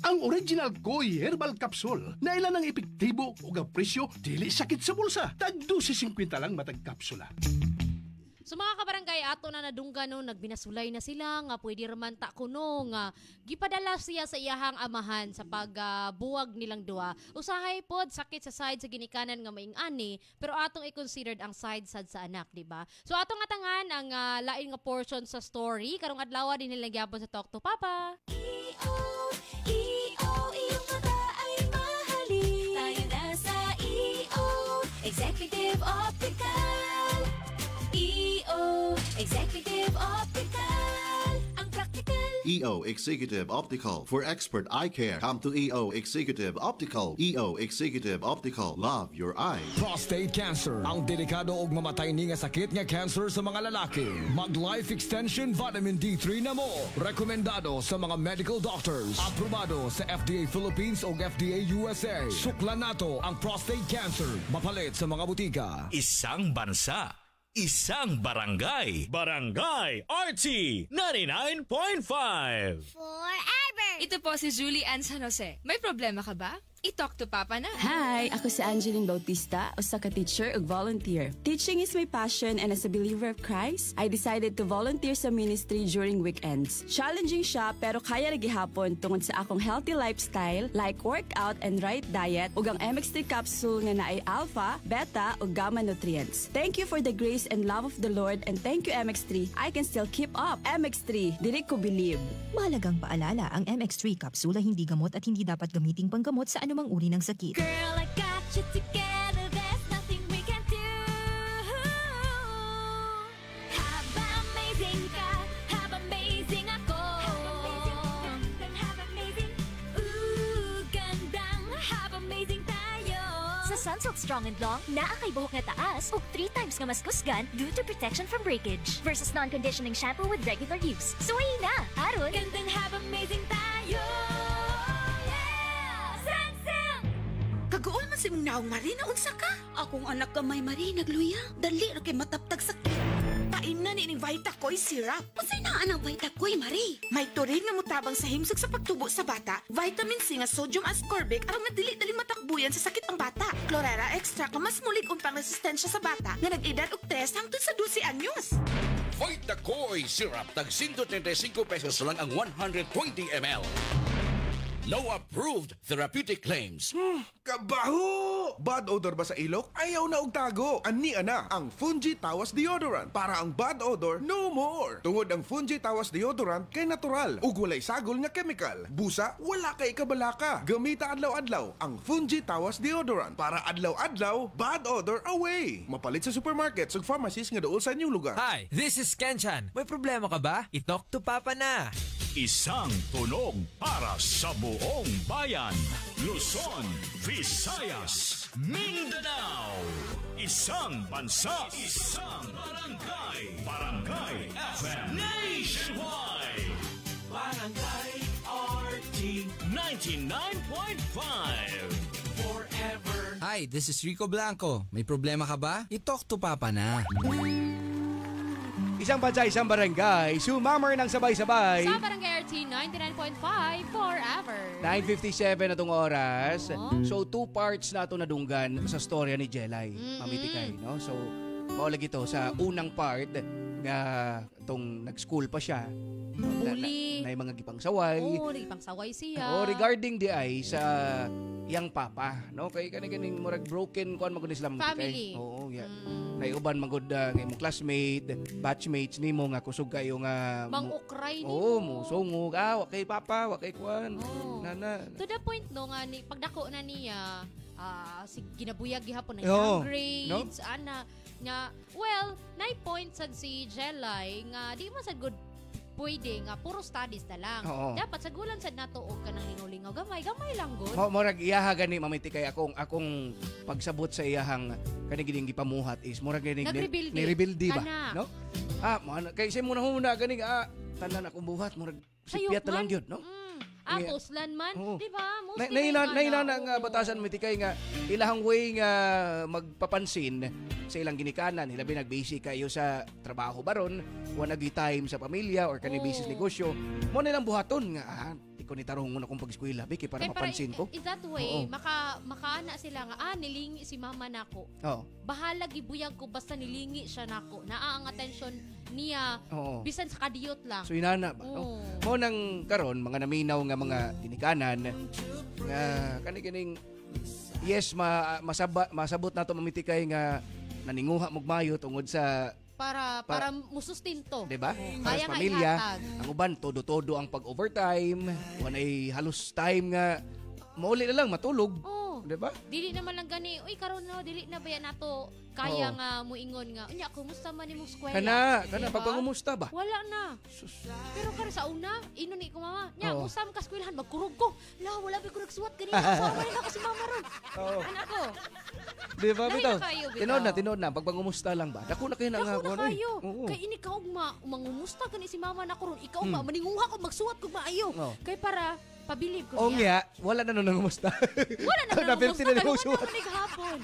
Ang original Koi Herbal Capsule na ilan ang epektibo o ang presyo dili sakit sa bulsa. Tag 12.50 lang matag kapsula. So mga kabarangay, ato na nadunggan no, nagbinasulay na sila nga pwede raman ta kuno nga gipadala siya sa iyahang amahan sa pagbuwag nilang duha. Usahay pod sakit sa side sa ginikanan nga maing ani, pero atong i-considered ang side sad sa anak, di ba? So atong atangan ang lain nga portion sa story karong adlaw din nila gyapon sa Talk to Papa. Iyong baba ay mahalin. Tayo na sa EO Executive Optical. EO Executive Optical. Ang practical. EO Executive Optical. For expert eye care, come to EO Executive Optical. EO Executive Optical. Love your eyes. Prostate cancer. Ang delikado og mamatay ni nga sakit nga cancer sa mga lalaki. Mag-Life Extension Vitamin D3 na mo. Rekomendado sa mga medical doctors. Aprobado sa FDA Philippines o FDA USA. Suklan nato ang prostate cancer. Mapalit sa mga butika. Isang bansa, isang barangay. Barangay RT 99.5. Forever! Ito po si Julie Ann San Jose. May problema ka ba? I-talk to Papa na. Hi, ako si Angeline Bautista, usa ka teacher ug volunteer. Teaching is my passion and as a believer of Christ, I decided to volunteer sa ministry during weekends. Challenging siya pero kaya ra gihapon tungod sa akong healthy lifestyle like workout and right diet ug ang MX3 capsule nga naay alpha, beta ug gamma nutrients. Thank you for the grace and love of the Lord and thank you MX3. I can still keep up. MX3, dili ko believe. Mahalagang paalala, ang MX3 capsule ay hindi gamot at hindi dapat gamiting panggamot sa anumang uri ng sakit. Girl, I got you together. There's nothing we can do. Haba amazing ka, haba amazing ako. Have amazing. Ooh, gandang haba amazing tayo. Sa Sunsilk Strong and Long naa kay buhok nga taas ug 3 times nga mas kusgan due to protection from breakage versus non-conditioning shampoo with regular use. Suwayi na! Aron, Gandang have amazing tayo! Yeah! Sunsilk! Kagool man si mong naong Marie na unsa ka? Akong anak gamay Marie nagluya. Dali ra kay mataptag sakit. Pain na ni Vitacoy syrup. Masay na ang Vitacoy Marie. May turin nga mutabang sa himsog sa pagtubo sa bata. Vitamin C nga sodium ascorbic aron madili-dali matakbuyan sa sakit ang bata. Chlorella extra ka mas mulig umpang resistensya sa bata nga nag-edad og 3 hangtod sa 12 anyos. Vitacoy syrup tag 135 pesos lang ang 120 ml. No approved therapeutic claims. Kabaho! Bad odor ba sa ilok? Ayaw na og tago. Ani ana ang Fungi Tawas Deodorant para ang bad odor no more. Tungod ang Fungi Tawas Deodorant kay natural ug walay sagol nga chemical. Busa wala kay kabalaka. Gamita adlaw-adlaw ang Fungi Tawas Deodorant para adlaw-adlaw bad odor away. Mapalit sa supermarkets ug pharmacies nga duol sa inyong lugar. Hi, this is Kenchan. May problema ka ba? I-talk to Papa na. Isang tunog para sa buong bayan. Luzon, Visayas, Mindanao. Isang bansa, isang barangay. Barangay FM Nationwide. Barangay RT 99.5. Forever. Hi, this is Rico Blanco. May problema ka ba? I-talk to Papa na. Isang bansa, isang barangay, sumammer ng sabay-sabay. Sa Barangay RT 99.5 forever. 9:57 na tong oras. So, 2 parts na ito nadunggan sa storya ni Jelay. Mamitikay, no? So, maulagi ito sa unang part nga itong nag-school pa siya. Bully. Na mga gipang saway. Oo, nagipang saway siya. Regarding di ay sa yang papa, no? Kay kaning murag broken kuan magud Islam family. Oo, yeah. Naiuban magud nga imong classmate, batchmates nimo nga kusog kayo nga mang-ukray nimo. Oo, mo sungog. Wa kay papa, wa kay kuan. Nana. To the point no nga ni pagdako na niya, si ginabuyag gihapon ng grades, ana nga well, nay point sad si Jelay nga di man sad good pwede nga puro studies na lang. Oo. Dapat sa gulan sad nato og kanang lingaw-lingaw gamay lang gud. Murag iyaha gani mamitikay akong pagsabot sa iyahang kani gining gipamuhat is murag gani ni rebuild ba, no? Kay say muna gani tanan akong buhat murag sipyat na lang gyud, no? Puslan man, di ba? Naina nga batasan mitikay nga ilahang way nga magpapansin sa ilang ginikanan, hilabi nag-busy kayo sa trabaho baron, wala time sa pamilya or kani business negosyo, mo nilang buhaton nga ko ni tarong muna kong pag-eskwela, Biki, para mapansin ko. In that way, makaana sila nga, nilingi si mama nako. Bahala gibuyag ko basta nilingi siya nako. Naa ang attention niya, bisan sa kadiyot lang. So inana ba? Mo nang karon mga naminaw nga mga tinikanan nga kani-kining yes masabot nato mamitikay nga naninguha magmayo tungod sa para musustinto. Diba? Para sa pamilya. Ang uban, todo-todo ang pag-overtime. Wanay halos time nga mauli na lang, matulog. Diba? Dili naman lang gani, uy, karon no, dili na ba yan nato kaya nga muingon nga, unya, kumusta man imong eskwela? Kana, pagpangumusta ba? Wala na. Pero karo sa una, inon ko mama, nya, kumusta man ka eskwelahan, magkurog ko. Wala ba ko nagsuwat ganito. Sama na ako si mama ron. Anak ko. Diba, bitaw? Tinood na, pagpangumusta lang ba? Dako na kayo na nga. Dako na kayo. Kay ini ka mangumusta gani si mama na ko ron. Ikaw maninguha ko, magsuwat ko maayo. Kay para pabilib ko niya. Wala na nung nangumusta. Wala na nung nangumusta. Wala na hapon.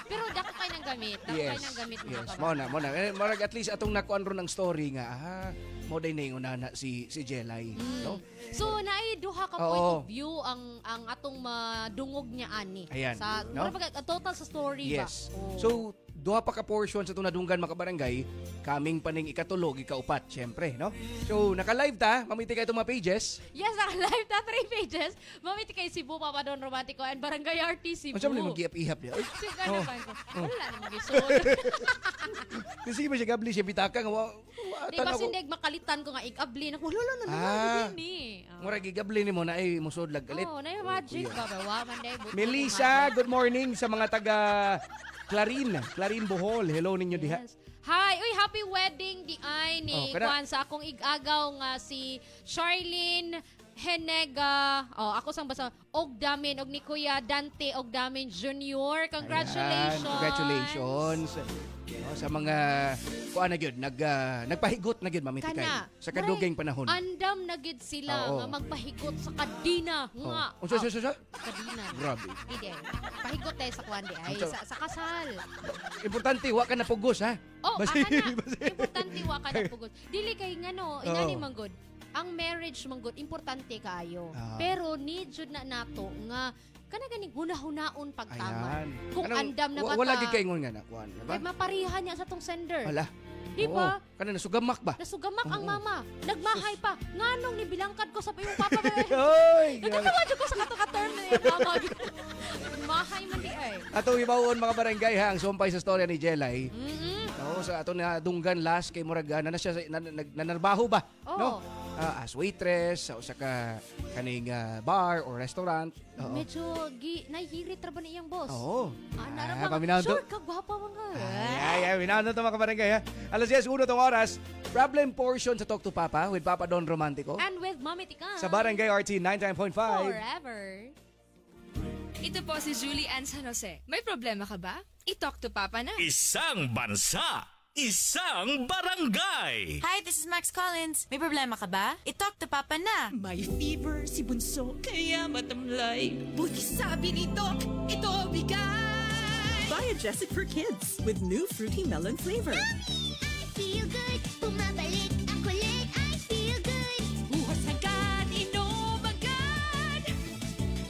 Pero dako kayo ng gamit. Yes. Mona. Marag at least atong nakuan ron ng story nga. Mo day na yung unana si Jelay. No? So, naiduha ka point of view ang atong madungog niya ani. Ayan. Sa, no? Total sa story ba? Yes. So, duha pa ka portion sa itong nadunggan mga barangay, kaming paning ikatulog, ikaupat, syempre, no? So, naka-live ta, mamiti kayo itong mga pages. Yes, naka-live ta, 3 pages. Mamiti kayo Cebu, Papa Don Romantico, and Barangay RT Cebu. Ano mo mag-iap-ihap niya? Wala na mag-isod. Kasi ba siya gabli, siya bitaka nga, di ba sindig makalitan ko nga ikabli, nakulolo na naman din eh. Mura gigabli ni mo na ay musod lag galit. Na yung magic ba, waman day. Melissa, good morning sa mga taga Clarin Bohol. Hello ninyo diha. Hi, uy, happy wedding di ay ni Juan sa akong igagaw nga si Charlene Henega, ako sang basa, Ogdamin, og ni Kuya Dante Ogdamin Jr. Congratulations! Ayan, congratulations! Sa mga, kuha na yun, nagpahigot na yun, Mami Tikay. Sa kaduging panahon. Andam na gid sila nga magpahigot sa kadina. Nga. Sa? Kadina. Grabe. Hindi. Pahigot tayo sa kwandi. Ay, sa kasal. Importante, wa ka na pugos, ha? Importante, wa ka na pugos. Dili kay nga no, inani manggod. Ang marriage manggod, importante kaayo. Pero need jud na nato nga kana ganing hunahuna-on pagtama. Kung andam na ba wala gid kay ingon nga na kuan, kay maparihan niya sa tong sender. Wala. Di ba? Kana nasugamak ba? Nasugamak ang mama. Nagmahay pa. Nganong ni bilangkad ko sa iyong papa. Oy! Nagkakawadyo ko sa kato-katurn na yung mama. Nagmahay man di ay. Atong ibawon mga barangay ha, ang sumpay sa storya ni Jelay. Sa ato na dunggan last kay murag na siya nanarbaho ba? No? As waitress sa ka kaning bar or restaurant. Medyo nahihirit ra ba ni iyang boss? Oo. Sure ka gwapa mga. Ay, minano to mga barangay ha. Alas 10:01 tong oras. Problem portion sa Talk to Papa with Papa Don Romantico. And with Mami Tika. Sa Barangay RT 99.5. Forever. Ito po si Julie Ann San Jose. May problema ka ba? I-talk to Papa na. Isang bansa, isang barangay. Hi, this is Max Collins. May problema ka ba? I-talk to Papa na. May fever si Bunso, kaya matamlay. Buti sabi ni Doc, ito bigay! Biogesic for kids with new fruity melon flavor. Mommy, I feel good. Bumabalik ang kulit. I feel good. Buhos agad, inom agad.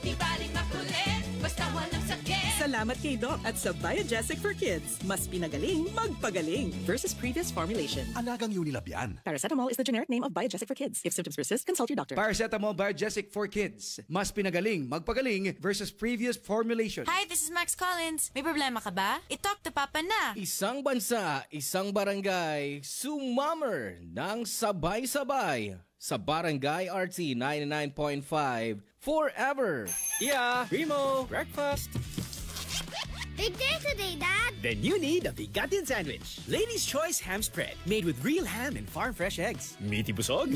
Di baling makulit, basta walang sakit. Salamat kay Doc at sa Biogesic for Kids. Mas pinagaling, magpagaling. Versus previous formulation. Alagang Unilab yan. Paracetamol is the generic name of Biogesic for Kids. If symptoms persist, consult your doctor. Paracetamol Biogesic for Kids. Mas pinagaling, magpagaling versus previous formulation. Hi, this is Max Collins. May problema ka ba? I-talk to Papa na. Isang bansa, isang barangay, sumammer ng sabay-sabay sa Barangay RT 99.5 forever. Yeah, Primo, breakfast. Big day today, Dad. Then you need a Bigatin sandwich. Ladies' Choice ham spread made with real ham and farm fresh eggs. Meaty busog?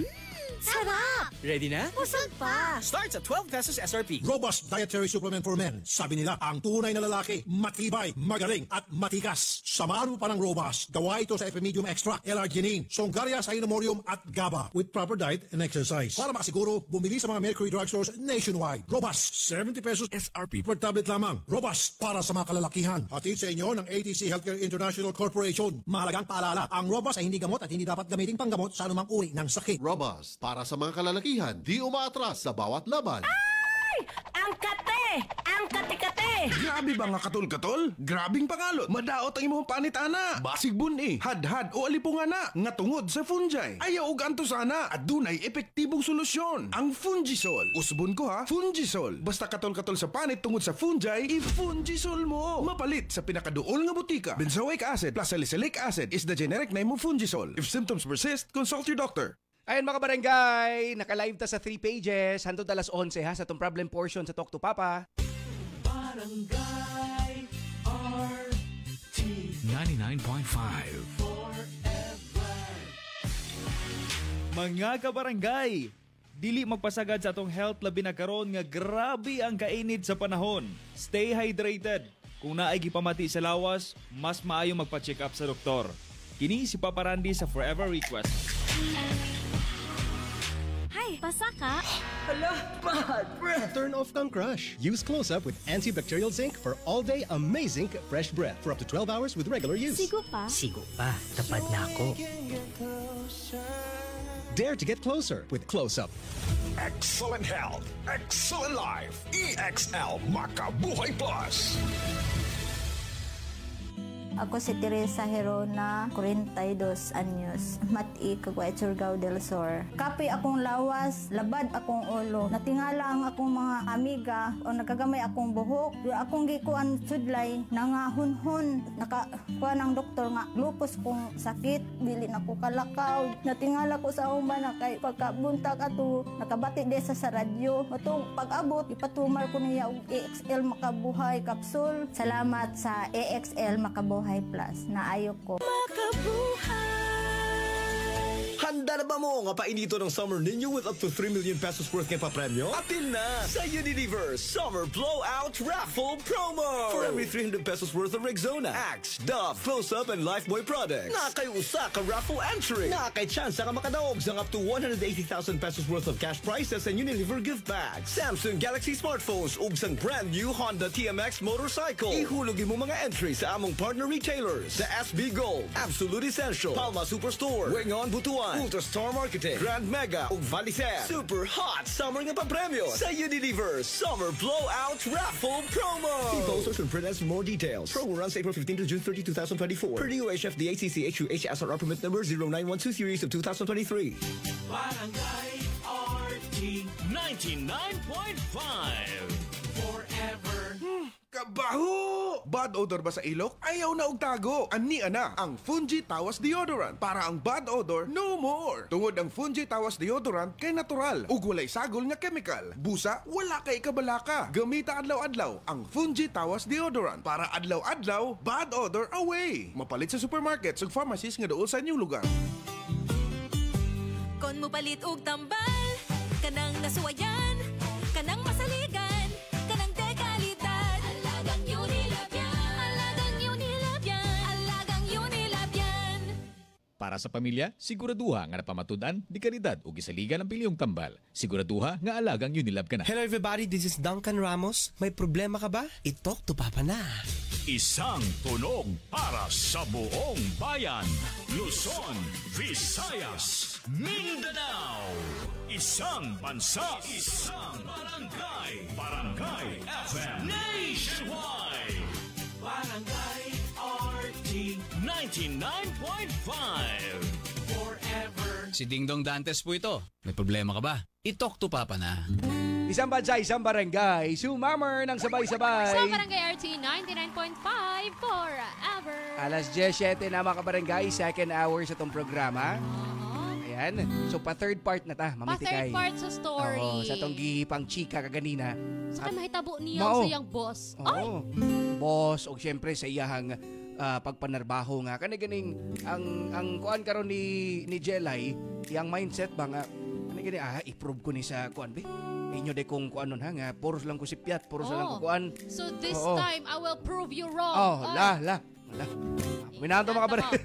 Sarap! Ready na? Busog pa! Starts at 12 pesos SRP. Robust dietary supplement for men. Sabi nila, ang tunay na lalaki, matibay, magaling, at matikas. Samahan mo pa ng Robust. Gawa ito sa Epimedium Extract, L-Arginine, Songaria Cynomorium, at GABA with proper diet and exercise. Para makasiguro, bumili sa mga Mercury drugstores nationwide. Robust, 70 pesos SRP per tablet lamang. Robust, para sa mga kalalakihan. Hatid sa inyo ng ATC Healthcare International Corporation. Mahalagang paalala, ang Robust ay hindi gamot at hindi dapat gamitin panggamot sa anumang uri ng sakit. Robust, para sa mga kalalakihan, di umaatras sa bawat laban. Ay! Ang kate! Ang kate-kate! Grabe ba nga katol-katol? Grabing pangalot. Madaot ang imong panitana. Basig buni, hadhad o alipungana nga tungod sa fungi. Ayaw og anto sana at dunay epektibong solusyon. Ang Fungisol. Usbon ko ha, Fungisol. Basta katol-katol sa panit tungod sa fungi, i-Fungisol mo. Mapalit sa pinakaduol nga butika. Benzoic acid plus salicylic acid is the generic name of Fungisol. If symptoms persist, consult your doctor. Ayan mga barangay, naka-live ta sa 3 pages, hantod alas 11 ha, sa itong problem portion sa Talk to Papa. Barangay RT 99.5 Mga kabarangay, dili magpasagad sa atong health labi na karon nga grabe ang kainit sa panahon. Stay hydrated. Kung naay gipamati sa lawas, mas maayo magpa-check up sa doktor. Kini si Papa Randy sa Forever Request. Hi, pasaka. Hala, bad breath. Turn off kang crush. Use Close-Up with antibacterial zinc for all-day amazing fresh breath for up to 12 hours with regular use. Sigo pa? Sigo pa. Tapad na ako. Dare to get closer with Close-Up. Excellent health, excellent life. EXL Makabuhay Plus. Ako si Teresa Herona, 42 anyos, mati kagway Surigao del Sur. Kapoy akong lawas, labad akong ulo. Natingala ang akong mga amiga o nakagamay akong buhok. Akong gikuan sudlay, nangahunhon. Nakakuha ng doktor nga, lupus kong sakit, dili na ko kalakaw. Natingala ko sa uma na kay pagkabuntag ato, nakabati desa sa radyo. Matong pag-abot, ipatumar ko niya og EXL Makabuhay Capsule. Salamat sa EXL Makabuhay Plus na ayok ko. Handa Handa na ba mo nga painito ng summer ninyo with up to 3 million pesos worth ng papremyo? Atin na sa Unilever Summer Blowout Raffle Promo! For every 300 pesos worth of Rexona, Axe, Dove, Close-Up, and Lifebuoy products, na kayo usa ka raffle entry. Na kay chance ka makadaog sang up to 180,000 pesos worth of cash prizes and Unilever gift bags. Samsung Galaxy smartphones ug sang brand new Honda TMX motorcycle. Ihulog mo mga entry sa among partner retailers sa SB Gold, Absolute Essential, Palma Superstore, Wingon Butuan, Ultra Star Marketing, Grand Mega ug Valicep. Super hot summer nga papremyo sa Unilever Summer Blowout Raffle Promo. See posters and print for more details. Promo runs April 15 to June 30, 2024. Per DOH FDA CCHUH SRR permit number 0912 series of 2023. Barangay RT 99.5 Forever. Kabaho! Bad odor ba sa ilok? Ayaw na og tago. Ani ana ang Fungi Tawas Deodorant para ang bad odor no more. Tungod ang Fungi Tawas Deodorant kay natural ug walay sagol nga chemical. Busa wala kay kabalaka. Gamita adlaw-adlaw ang Fungi Tawas Deodorant para adlaw-adlaw bad odor away. Mapalit sa supermarkets ug pharmacies nga duol sa inyong lugar. Kon mo palit og tambal, kanang nasuwayan, kanang masaligan, kanang dekalidad. Alagang Unilab yan. Alagang Unilab yan. Alagang Unilab yan. Para sa pamilya, siguraduha nga napamatud-an, di kalidad o gisaligan ang pilyong tambal. Siguraduha nga alagang Unilab ka na. Hello everybody, this is Duncan Ramos. May problema ka ba? I-talk to Papa na. Isang tunog para sa buong bayan. Luzon, Visayas, Mindanao. Isang bansa, isang barangay. Barangay FM Nationwide. Barangay RT 99.5 Forever. Si Ding Dong Dantes po ito. May problema ka ba? I-talk to Papa na. Isang bansa, isang barangay. Sumammer ng sabay-sabay. Sa Barangay RT 99.5 forever. Alas 10:07 na mga kabarangay, second hour sa itong programa. Ayan. So, pa-third part na ta, Pa-third mamitikay. part sa story. Oo, sa itong gihipang chika kaganina. Saka mahitabo niya Mao. sa iyang boss. Oo. Boss, o siyempre sa iyahang pagpanarbaho nga. Kani-ganing, ang kuan karon ni Jelay, iyang mindset ba nga, kani-ganing, i-prove ko ni sa kuan, be? Inyo de kung kuan nun ha, nga, puros lang ko si Piat, puros lang ko kuan. So this Oo. time, I will prove you wrong. La. Minahon to mga barangay.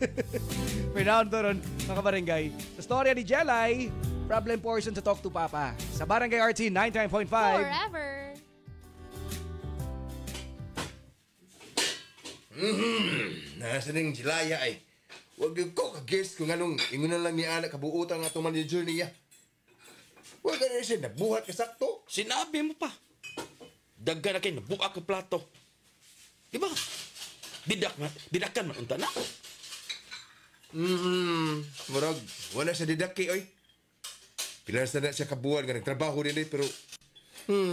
Minahon to ron, mga barangay. Sa storya ni Jelay, problem portion sa Talk to Papa. Sa Barangay RT 99.5. Forever. Nasa ning Jilaya ay. Huwag ko kag-guess kung anong ingunan lang ni anak kabuutan nga itong manager niya. Huwag ka rin siya nabuhat ka sakto. Sinabi mo pa. Dagga na kayo nabuka ka plato. Diba? Didakan man unta na. Murag, wala siya didaki, oy. Pilas na siya kabuhan nga nagtrabaho din pero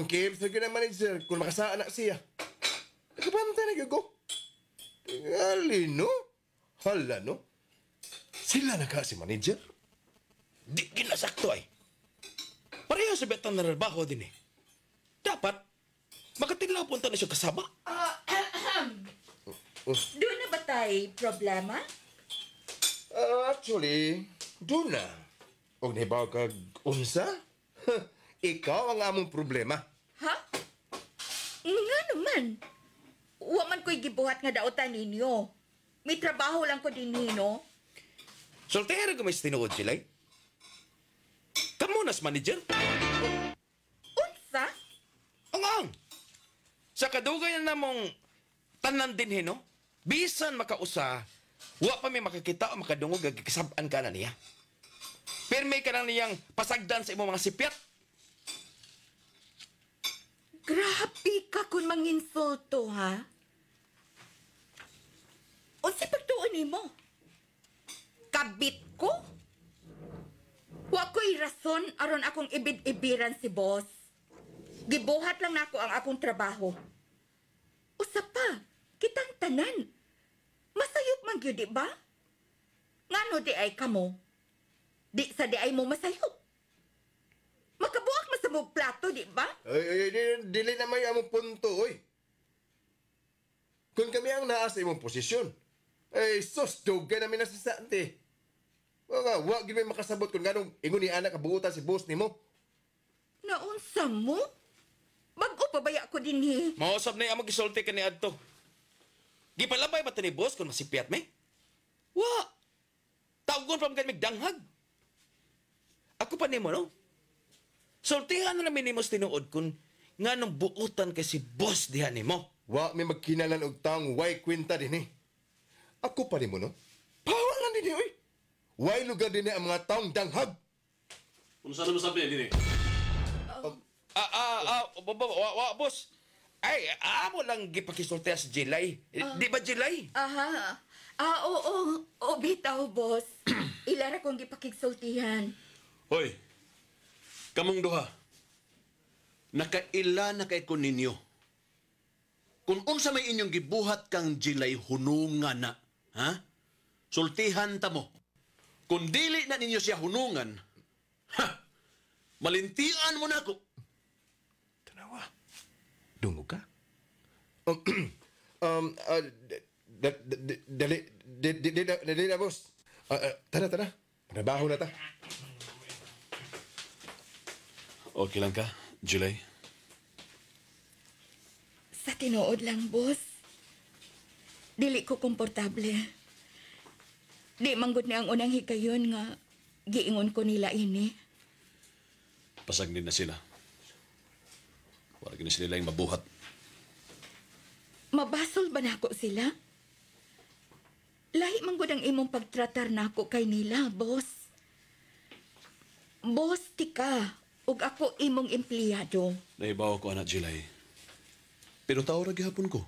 Kim, sa na manager, kung makasaan na siya. Nagkapanta na gago. Tingali, no? Hala, no? Sila na ka si manager? Di ginasakto ay. Pareho sa betang nararbaho din eh. Dapat, makatilaw punta na siya kasama. Doon na ba tayo problema? Actually, doon na. Huwag na ibaw kag unsa? Ikaw ang among problema. Ha? Nga naman. Wa man ko'y gibuhat nga daotan ninyo. May trabaho lang ko din nino. Soltero ka may tinuod sila eh. Kamu nas manager? Unsa? Ang! Sa kadugay na namong tanan din no? Bisan makausa, wa pa may makakita o makadungog agkasabaan ka na niya. Pero may ka lang niyang pasagdan sa imong mga sipyat. Grabe ka kung manginsulto, ha? Unsa pagtuon nimo? Kabit ko? Wa ko'y rason aron akong ibid-ibiran si boss. Gibuhat lang nako ang akong trabaho. Usa pa, kitang tanan. Masayop man gyud, di ba? Ngano di ay kamo? Di sa di ay mo masayop. Makabuak man sa mong plato, di ba? Ay, dili na may among punto, oy. Kung kami ang naasa imong posisyon, ay sus, dugay namin nasasante. Wag gid may makasabot kung ganong ingon ni anak kabuutan si boss nimo. Naunsa mo? Bago pa baya ko din eh. Mausap na yung amang gisulti ka ni Adto. Gipalabay ba ito ni boss kung masipiat me? Wa! Tawgon pa mga magdanghag. Ako pa nimo, no? Sultihan na namin nimo tinuod kung nga nung buutan kay si boss diha nimo. Wa may magkinalan og taong way kwenta din eh. Ako pa nimo, no? Pawa lang din oy. Way lugar din ang mga taong danghag. Kung saan mo sabi din eh? Boss. Ay, amo lang gipakisulti sa Jilay. Di ba Jilay? Aha. Oo, bitaw, boss. Ilara kong gipakigsultihan. Hoy, kamong duha. Nakaila na kay ko ninyo. Kung unsa may inyong gibuhat kang Jilay hunungan na, ha? Sultihan ta mo. Kung dili na ninyo siya hunungan, malintian mo na ako. Tanawa. Dungo ka? Dali na, boss. Tara. Trabaho na ta. Okay lang ka, July? Sa tinuod lang, boss. Dili ko komportable. Di manggod na ang unang higayon nga giingon ko nila ini. Pasag din na sila. Wala na sila yung mabuhat. Mabasol ba nako sila? Lahi manggod ang imong pagtratar nako kay nila, boss. Boss ti ka, ug ako imong empleyado. Naibaw ko, anak July. Pero tao ra gihapon ko.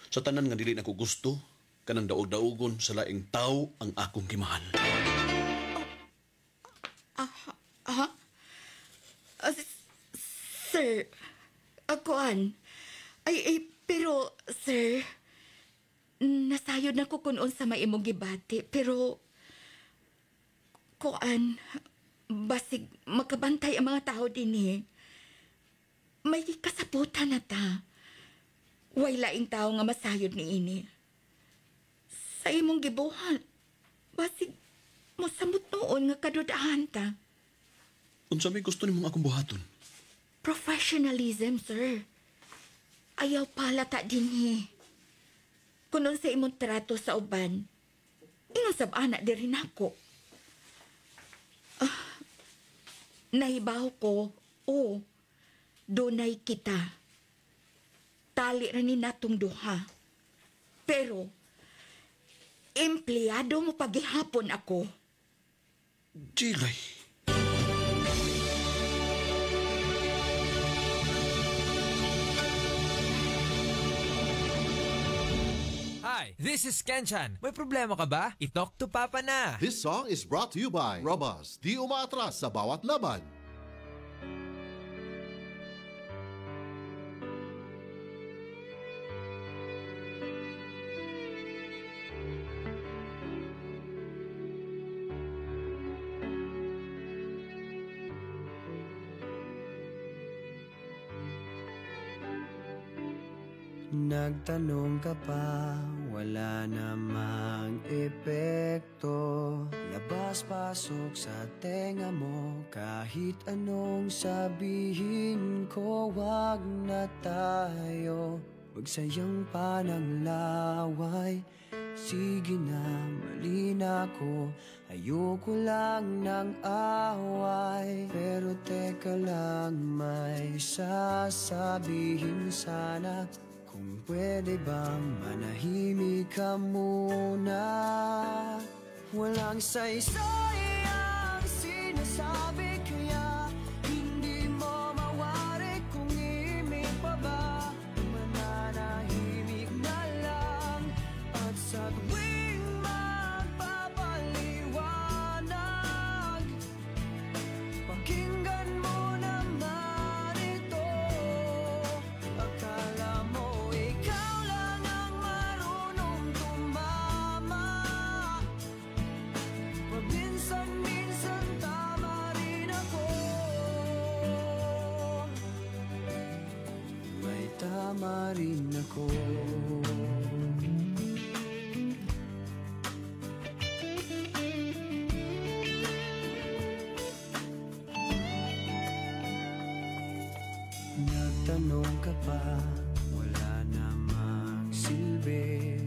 Sa tanan nga dili na ko gusto, kanang daog-daogon sa laing tao ang akong gimahal. Sir, akoan. Pero, sir, nasayod na ko kung unsa may imong gibati, pero, kuan, basig makabantay ang mga tao din eh. May kasaputan na ta. Way laing tao nga masayod ni ini. Sa imong gibuhat, basig mo samot noon nga kadudahan ta. Unsa may gusto nimong akong buhaton? Professionalism, sir. Ayaw pala ta din eh. Kunon sa imong trato sa uban, inusab anak di rin ako. Nahibaw ko, dunay kita. Tali ra ni natong duha. Pero, empleyado mo paghihapon ako. Jilay. Hi, this is Kenchan. May problema ka ba? I-talk to Papa na. This song is brought to you by Robas. Di umaatras sa bawat laban. Nagtanong ka pa, wala namang epekto. Labas-pasok sa tenga mo, kahit anong sabihin ko, wag na tayo magsayang pa ng laway. Sige na, mali na ko, ayoko lang ng away. Pero teka lang, may sasabihin sana. Kung pwede bang manahimik ka muna? Walang saysay ang sinasabi, kaya hindi mo mawari kung imig pa ba. Mananahimik na lang at sa tuwing magpapaliwanag, pakinggan mo naman ito. Akala mo minsan tama rin ako. May tama rin ako. pa, wala namang silbi.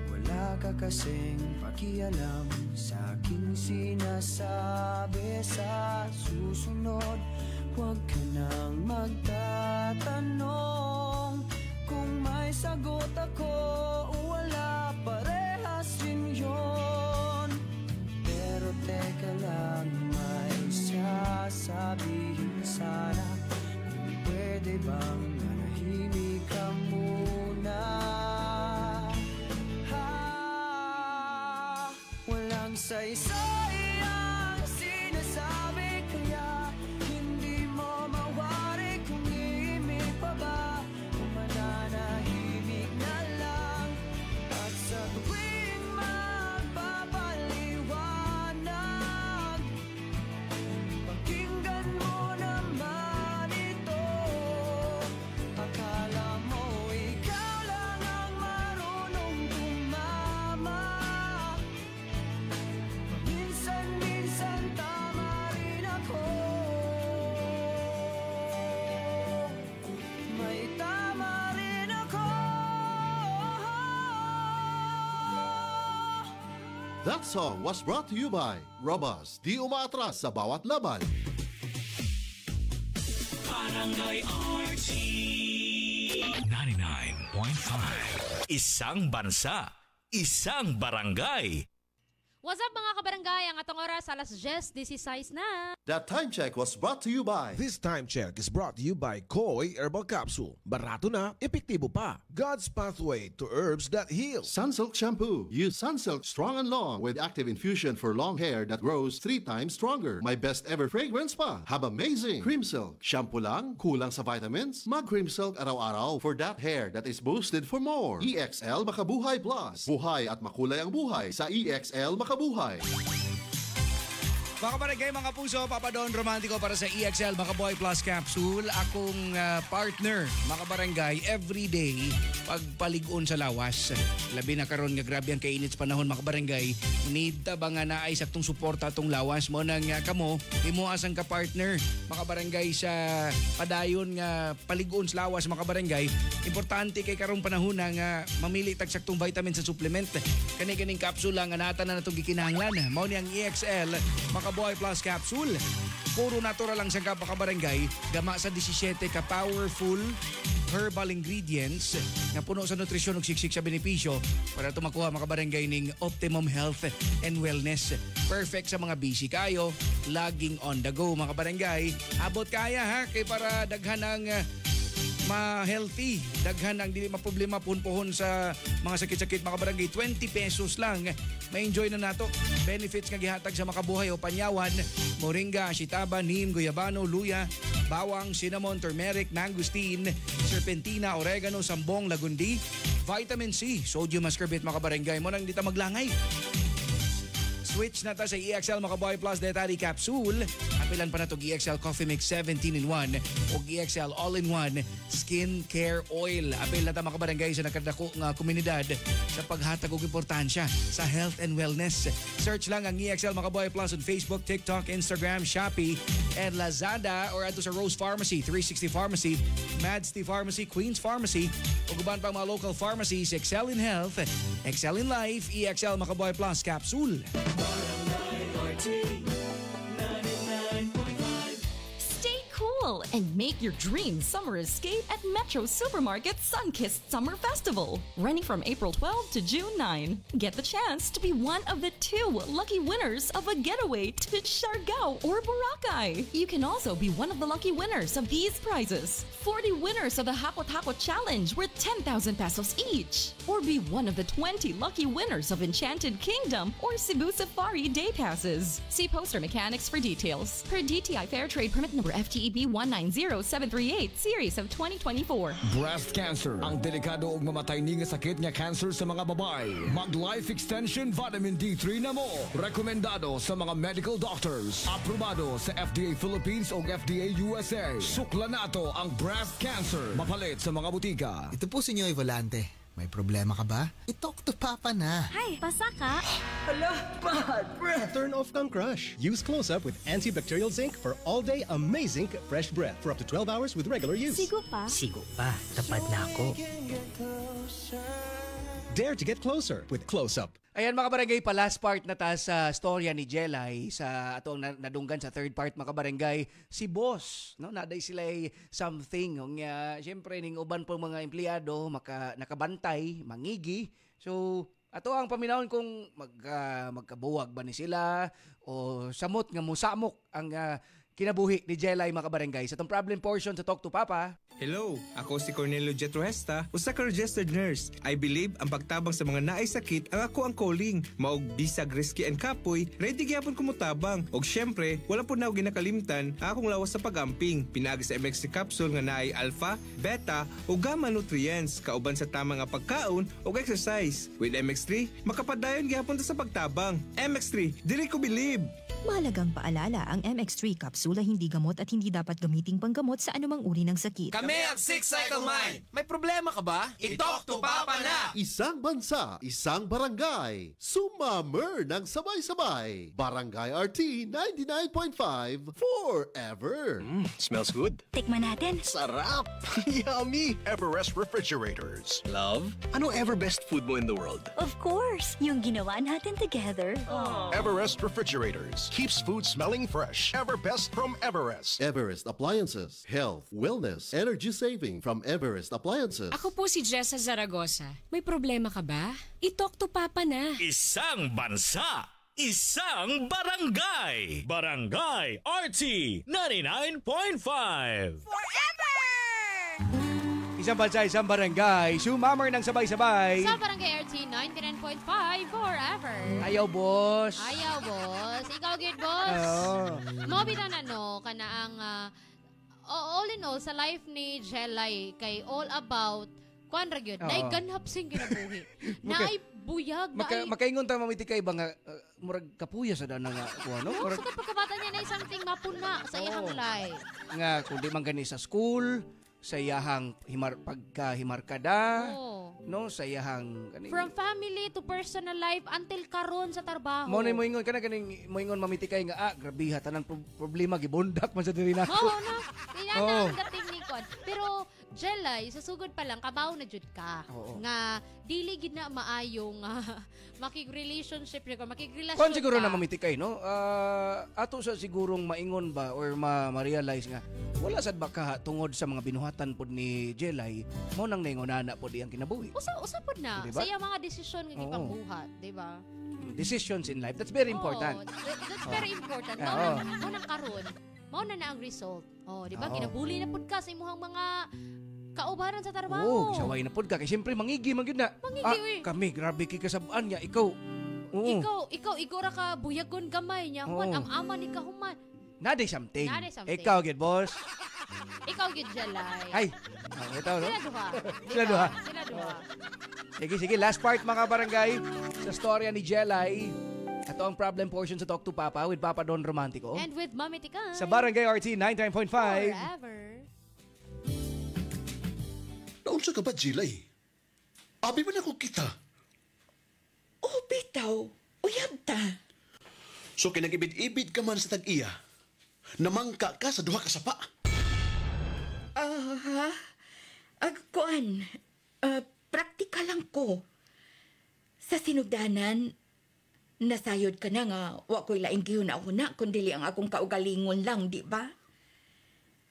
Wala ka kasing pakialam sa aking sinasabi. Sa susunod, huwag ka nang magtatanong kung may sagot ako o wala, parehas rin yun. Pero teka lang, may sasabihin sana. Kung pwede bang manahimik ka muna? Walang saysay ang sinasabi, kaya hindi mo mawari kung iimik pa ba o mananahimik na lang. At sa tuwing magpapaliwanag, pakinggan mo naman ito. Akala mo ikaw lang ang marunong tumama. Minsan tama rin ako. May tama rin ako. That song was brought to you by Robas, di umaatras sa bawat laban. Barangay RT 99.5. Isang bansa, isang barangay. What's up mga kabarangay? Ang atong oras alas 10:16 na. That time check was brought to you by... This time check is brought to you by Koi Herbal Capsule. Barato na, epektibo pa. God's pathway to herbs that heal. Sunsilk Shampoo. Use Sunsilk Strong and Long with active infusion for long hair that grows 3 times stronger. My best ever fragrance pa. Have amazing. Cream Silk. Shampoo lang? Kulang sa vitamins? Mag Cream Silk araw-araw for that hair that is boosted for more. EXL Makabuhay Plus. Buhay at makulay ang buhay sa EXL Makabuhay. Mga kabarangay, mga puso, Papa Don Romantico para sa EXL Makabuhay Plus Capsule. Akong partner, mga kabarangay, everyday pagpaligon sa lawas. Labi na karon nga grabe ang kainit sa panahon, mga kabarangay. Need ta ba nga naay saktong suporta atong lawas mo nang kamo, himuas ang ka-partner, mga kabarangay, sa padayon nga paligon sa lawas, mga kabarangay. Importante kay karong panahon nga mamili tag saktong vitamin sa supplement. Kani-kaning capsule nga nata na natong gikinahanglan. Mao ni ang EXL Makabuhay Plus Capsule. Puro natural lang sa kabarangay. Gama sa 17 ka powerful herbal ingredients na puno sa nutrisyon ug siksik sa benepisyo para tumakuha mga kabarangay ning optimum health and wellness. Perfect sa mga busy kayo, laging on the go mga kabarangay. Abot kaya ha kay para daghan ang ma-healthy. Daghan ang dili maproblema punpohon sa mga sakit-sakit mga barangay. 20 pesos lang. Ma-enjoy na nato. Benefits nga gihatag sa makabuhay o panyawan. Moringa, shitaba, neem, guyabano, luya, bawang, cinnamon, turmeric, mangosteen, serpentina, oregano, sambong, lagundi, vitamin C, sodium ascorbate mga barangay. Mo nang dita maglangay. Switch na ta sa EXL Makabuhay Plus Dietary Capsule. Apilan pa na ito EXL Coffee Mix 17-in-1 o EXL All-in-1 Skin Care Oil. Apil na ta mga kabarangay sa nakadako nga komunidad sa paghatag og importansya sa health and wellness. Search lang ang EXL Makabuhay Plus on Facebook, TikTok, Instagram, Shopee, and Lazada or ato sa Rose Pharmacy, 360 Pharmacy, Madsty Pharmacy, Queen's Pharmacy o guban pang mga local pharmacies. Excel in Health, Excel in Life, EXL Makabuhay Plus Capsule. Stay cool and make your dream summer escape at Metro Supermarket Sunkissed Summer Festival, running from April 12 to June 9. Get the chance to be one of the 2 lucky winners of a getaway to Siargao or Boracay. You can also be one of the lucky winners of these prizes. 40 winners of the Hakot Hakot Challenge worth 10,000 pesos each. Or be one of the 20 lucky winners of Enchanted Kingdom or Cebu Safari Day Passes. See poster mechanics for details. Per DTI Fair Trade Permit number FTEB 190738, Series of 2024. Breast cancer, ang delikado ug mamatay ni nga sakit nga cancer sa mga babae. Mag Life Extension Vitamin D3 na mo. Rekomendado sa mga medical doctors. Aprobado sa FDA Philippines ug FDA USA. Sukla nato ang breast cancer. Mapalit sa mga butika. Ito po si Nyoy Volante. May problema ka ba? I-talk to Papa na. Hi, basa ka? Hala, bad breath! Turn off kang crush. Use Close-Up with antibacterial zinc for all-day amazing fresh breath for up to 12 hours with regular use. Sigo pa? Sigo pa. Tapad na ako. Dare to get closer with Close-Up. Ayan mga barangay, pa last part na ta sa storya ni Jelay sa atong nadunggan sa third part mga barangay, si boss, no, naday sila something ng syempre ning uban po mga empleyado nakabantay, mangigi. So ato ang paminawon kung magkabuwag ba ni sila o samot nga musamok ang kinabuhi ni Jelay mga barangay. Sa tong problem portion sa Talk to Papa. Hello, ako si Cornelio Jetruesta, usa ka registered nurse. I believe ang pagtabang sa mga naay sakit ang ako ang calling. Maog bisag risky and kapoy, ready gyapon ko mutabang. Og syempre, wala po na ako ginakalimtan ang akong lawas sa pagamping. Pinaagi sa MX3 capsule nga naay alpha, beta o gamma nutrients kauban sa tama nga pagkaon o exercise. With MX3, makapadayon gyapon ta sa pagtabang. MX3, dili ko believe. Mahalagang paalala, ang MX3 kapsula hindi gamot at hindi dapat gamiting panggamot sa anumang uri ng sakit. Kami ang Six Cycle Mind. May problema ka ba? I-talk to Papa na! Isang bansa, isang barangay. Sumammer ng sabay-sabay. Barangay RT 99.5 forever. Smells good. Tikman natin. Sarap! Yummy! Everest Refrigerators. Love, ano ever best food mo in the world? Of course, yung ginawa natin together. Everest Refrigerators. Keeps food smelling fresh. Everbest from Everest. Everest Appliances. Health, wellness, energy saving from Everest Appliances. Ako po si Jessa Zaragoza. May problema ka ba? I-talk to Papa na. Isang bansa, isang barangay. Barangay RT 99.5. Isang bansa, isang barangay. Sumammer ng sabay-sabay. Sa Barangay RT 99.5 forever. Ayaw, boss. Ayaw, boss. Ikaw, good boss. Mobita na, no? Kana ang, all in all, sa life ni Jelay, kay all about, kuan ra gyud, naay ganhap sing kinabuhi. Naay buyag, makaingon ta mamiti kay ba nga murag kapuya sa dana nga kuno. Murag sa pagkabata niya na something mapuna sa iyang life. Nga kun di man gani sa school, sa iyahang pagkahimarkada, no, sa iyahang kaning from family to personal life until karon sa trabaho. Mo na moingon kana kaning moingon mamiti kay nga grabe ha tanang problema gibundak man sa diri nako. Oo na. Kinana ang dating ni kon. Pero Jelay, sa sugod pa lang, kabaw na jud ka. Nga, dili gid na maayong makig-relationship niya, makig-relasyon Kung siguro na mamitikay, no? Ato sa sigurong maingon ba or ma-realize nga, wala sad ba ka tungod sa mga binuhatan pod ni Jelay, mo nang naingonana pod iyang kinabuhi. Usa pod na, diba? Sa iyang mga desisyon nga gipangbuhat, di ba? Decisions in life, that's very important. That's very important. Mo nang karon, mao na ang result. Di ba? Kinabuli na pod ka sa imong mga kaubaran sa trabaho. Saway na pod ka kay syempre mangigi man gyud na. Mangigi, kami grabe kay kasab-an niya ikaw. Ikaw igora ka buyagon gamay niya. Human am-ama ni ka human. Naday something. Ikaw gyud boss. Ikaw gyud Jelay. Ay. Ito no. Sila duha. Sige, last part mga barangay sa storya ni Jelay. Ito ang problem portion sa Talk to Papa with Papa Don Romantico. And with Mami Tikay. Sa Barangay RT 99.5. Forever. Naunsa ka ba, Jelay? Abi ba na ko kita? Oh, bitaw. Uyab ta. So kinag-ibid-ibid ka man sa tag-iya. Namangka ka sa duha ka sapa. Kuan. Praktikal lang ko. Sa sinugdanan, nasayod ka na nga, wa ko'y laing gihuna-huna, kundili ang akong kaugalingon lang, di ba?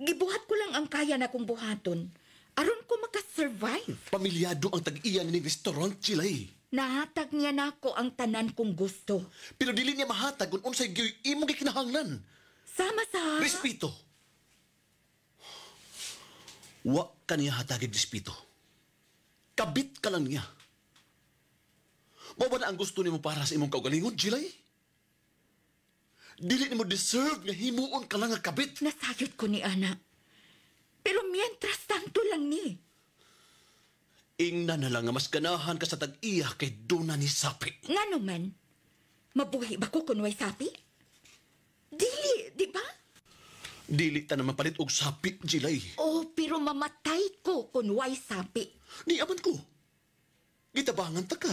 Gibuhat ko lang ang kaya na kong buhaton, aron ko makasurvive. Pamilyado ang tag-iya ni restaurant, Jelay. Nahatag niya na ako ang tanan kong gusto. Pero dili niya mahatag kung unsay imong gikinahanglan. Sama sa... Respeto. Wa ka niya hatagid respeto. Kabit ka lang niya. Mao ba na ang gusto nimo para sa imong kaugalingon, Jelay? Dili nimo deserve nga himuon ka lang nga kabit. Nasayod ko ni Ana. Pero mientras tanto lang ni. Ingna na lang nga mas ganahan ka sa tag-iya kay duna ni sapi. Nga naman, mabuhi ba ko kunway sapi? Dili, di ba? Dili ta naman palit og sapi, Jelay. Oh, pero mamatay ko kunway sapi. Ni aman ko. Gitabangan ta ka.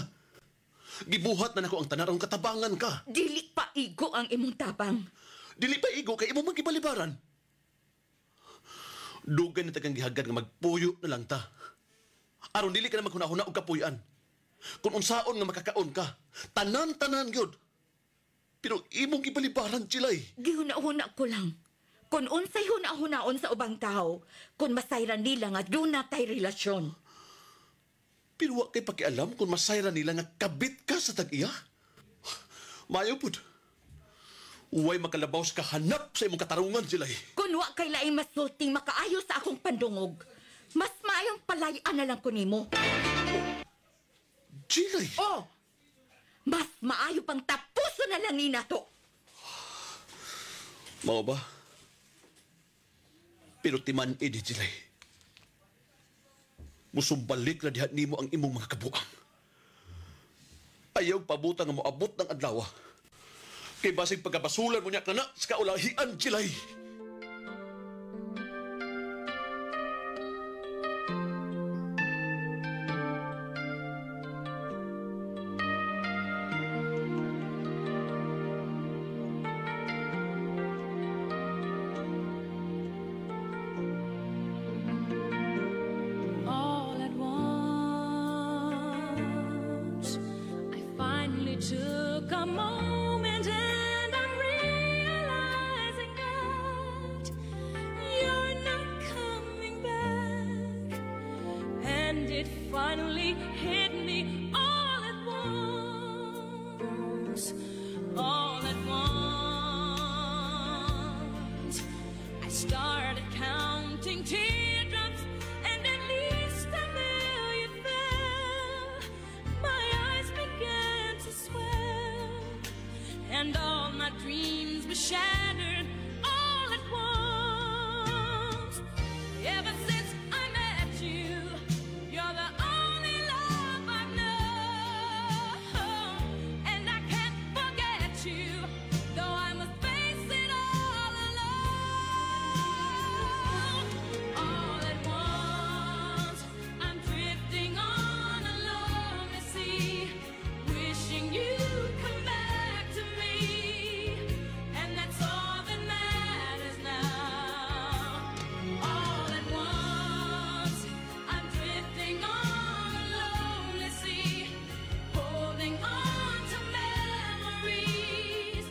Gibuhat na nako ang tanan aron katabangan ka. Dili pa igo ang imong tabang. Dili pa igo kay imo magibalibaran. Dugan na tagang gihagad nga magpuyo na lang ta. Aron dili ka na maghuna-huna og kapuy-an. Kung unsaon nga makakaon ka, tanan-tanan gyud. Pero imong gibalibaran sila'y. Gihuna-huna ko lang. Kung unsay huna-hunaon sa ubang tao, kung masayran nila nga doon natay relasyon. Pero wa kay pakialam kung masayra nila nga kabit ka sa tag-iya. Mayo pud. Uway makalabaw ka hanap sa imong katarungan sila'y. Kung wa kay laing masulting makaayo sa akong pandungog, mas maayong palayan na lang ko nimo. Sila'y? Oh! Mas maayo pang tapuso na lang ni nato. Mao ba? Pero timan ini sila'y. Musumbalik na dihat nimo ang imong mga kabuang. Ayaw pabuta nga moabot ng adlaw. Kay basig pagkabasulan mo niya kana sa kaulahian sila'y. All at once, I finally took a moment and I'm realizing that you're not coming back. And it finally hit me all at once, all at once. I started counting teardrops and at least a million fell. My eyes began to swell and all my dreams were shattered all at once. Ever since I met you, you're the only love I've known. And I can't forget you, though I must face it all alone. All at once, I'm drifting on a lonely sea, wishing you'd come back to me. And that's all that matters now. All at once, I'm drifting on a lonely sea, holding on to memories.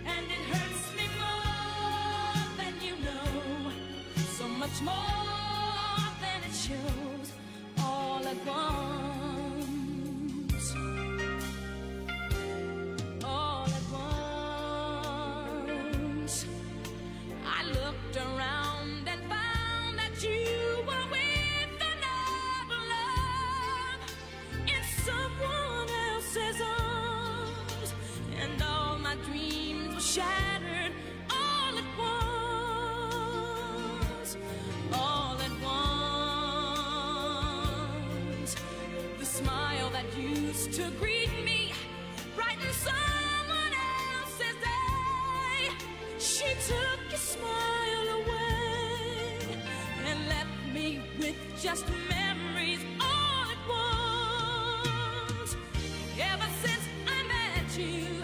And it hurts me more than you know, so much more than it shows. All at once, all at once, I looked around and found that you were with another love in someone else's arms, and all my dreams were shattered all at once, all at once. The smile that used to greet me brightened someone else's day. She took your smile away and left me with just memories all at once. Ever since I met you,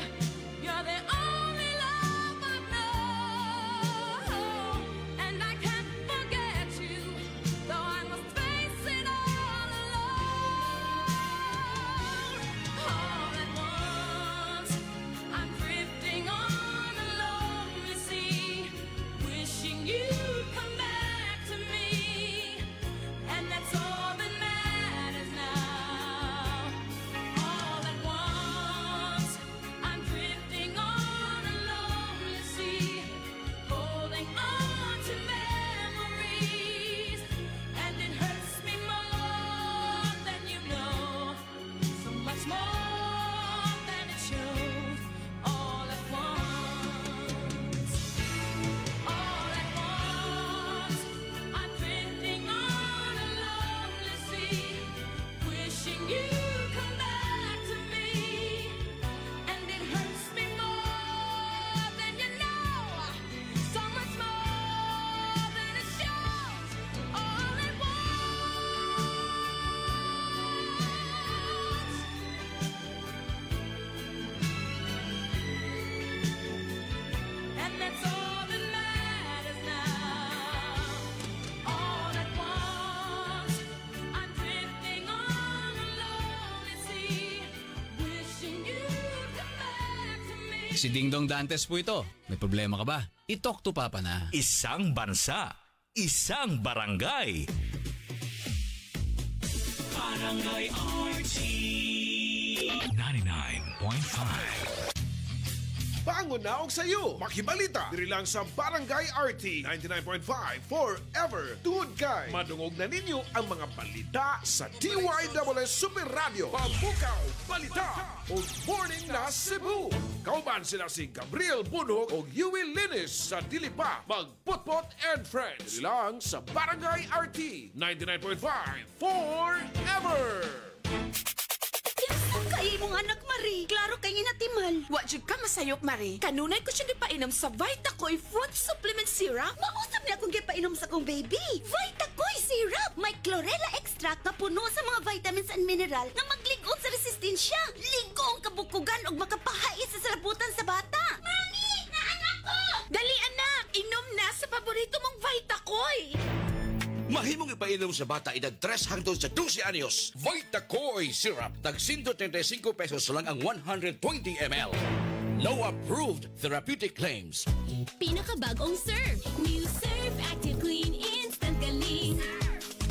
you're the only love I've known. And I can't forget you, though I must face it all alone. Si Ding Dong Dantes po ito. May problema ka ba? I-talk to Papa na. Isang bansa, isang barangay. Barangay RT 99.5. Bangon na og sayo. Makibalita diri lang sa Barangay RT 99.5 forever. Tungod kay madungog na ninyo ang mga balita sa DYWS Super Radio. Pambukaw, balita o Morning na Cebu. Kauban sila si Gabriel Bunog o Yui Linis sa Dilipa. Magputpot and Friends. Diri lang sa Barangay RT 99.5 forever. Kay mong anak, Marie. Klaro kay inatimal. Wa jud ka masayop, Marie. Kanunay ko siya gipainom sa Vitacoy Fruit Supplement Syrup. Mausap niya akong gipainom sa kong baby. Vitacoy Syrup! May chlorella extract na puno sa mga vitamins and mineral na magligon sa resistensya. Ligo ang kabukugan o makapahais sa salabutan sa bata. Mami! Naanak ko! Dali, anak! Inom na sa paborito mong Vitacoy! Mahimong ipainom sa bata edad 3 hangtod sa 12 anyos. Vitacoy Syrup. Tag 135 pesos lang ang 120 ml. No approved therapeutic claims. Pinakabagong Surf. New Surf Active Clean Instant Galing.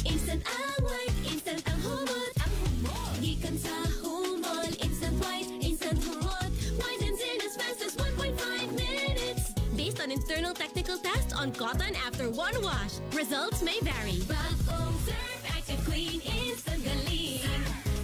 Instant white, instant ang humot. Gikan sa humol, instant white, instant humot. Whitens in as fast as 1.5 minutes. Based on internal technical tests on cotton after one wash. Results may vary. Bagong Surf Active Clean Instant Galing.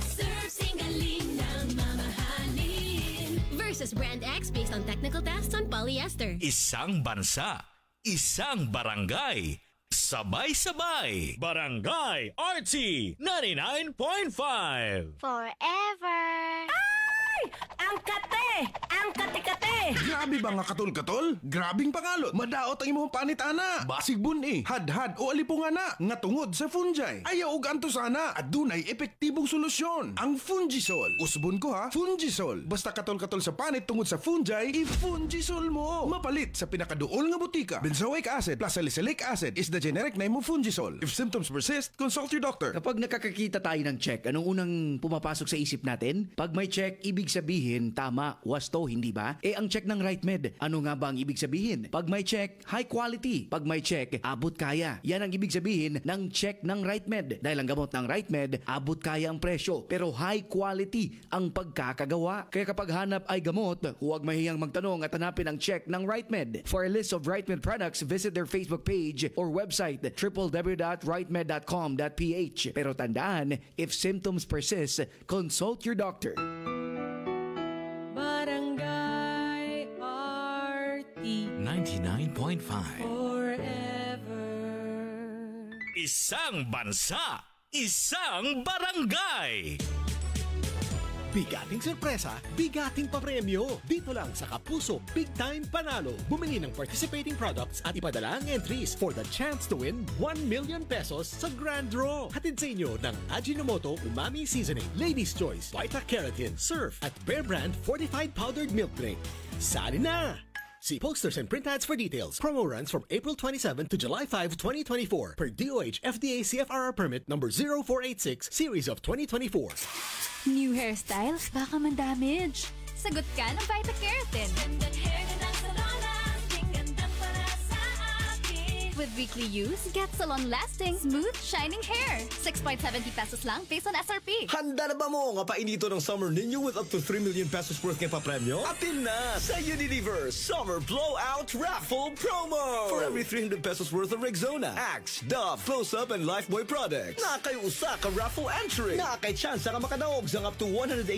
Surf sing galing ng mamahalin. Versus Brand X based on technical tests on polyester. Isang bansa, isang barangay. Sabay-sabay. Barangay RT 99.5. Forever! Ay! Ang kate! Ang kate-kate! Grabe ba nga katol-katol? Grabing pangalot. Madaot ang imong panit, ana. Basig buni, hadhad o alipungana nga tungod sa fungi. Ayaw og anto sana at dunay epektibong solusyon. Ang Fungisol. Usbon ko ha, Fungisol. Basta katol-katol sa panit tungod sa fungi, i-Fungisol mo. Mapalit sa pinakaduol nga butika. Benzoic acid plus salicylic acid is the generic name of Fungisol. If symptoms persist, consult your doctor. Kapag nakakakita tayo ng check, anong unang pumapasok sa isip natin? Pag may check, ibig sabihin, tama, wasto, hindi ba? Ang check ng RightMed, ano nga ba ang ibig sabihin? Pag may check, high quality. Pag may check, abot kaya. Yan ang ibig sabihin ng check ng RightMed. Dahil ang gamot ng RightMed, abot kaya ang presyo. Pero high quality ang pagkakagawa. Kaya kapag hanap ay gamot, huwag mahiyang magtanong at hanapin ang check ng RightMed. For a list of RightMed products, visit their Facebook page or website www.rightmed.com.ph. Pero tandaan, if symptoms persist, consult your doctor. Barangay RT 99.5. Forever. Isang bansa, isang barangay. Bigating sorpresa, bigating papremyo. Dito lang sa Kapuso Big Time Panalo. Bumili ng participating products at ipadala ang entries for the chance to win 1 million pesos sa Grand Draw. Hatid sa inyo ng Ajinomoto Umami Seasoning, Ladies' Choice, Vita Keratin, Surf at Bear Brand Fortified Powdered Milk Drink. Sali na! See posters and print ads for details. Promo runs from April 27 to July 5, 2024 per DOH FDA CFRR permit number 0486 series of 2024. New hairstyles? Baka man-damage. Sagot ka ng Vita Keratin. With weekly use, get salon-lasting, smooth, shining hair. 6.70 pesos lang based on SRP. Handa na ba mo nga painito ng summer ninyo with up to 3 million pesos worth ng papremyo? Atin na sa Unilever Summer Blowout Raffle Promo! For every 300 pesos worth of Rexona, Axe, Dove, Close-Up, and Lifebuoy products, nakay usa ka raffle entry. Nakay chance ka makadaog sa up to 180,000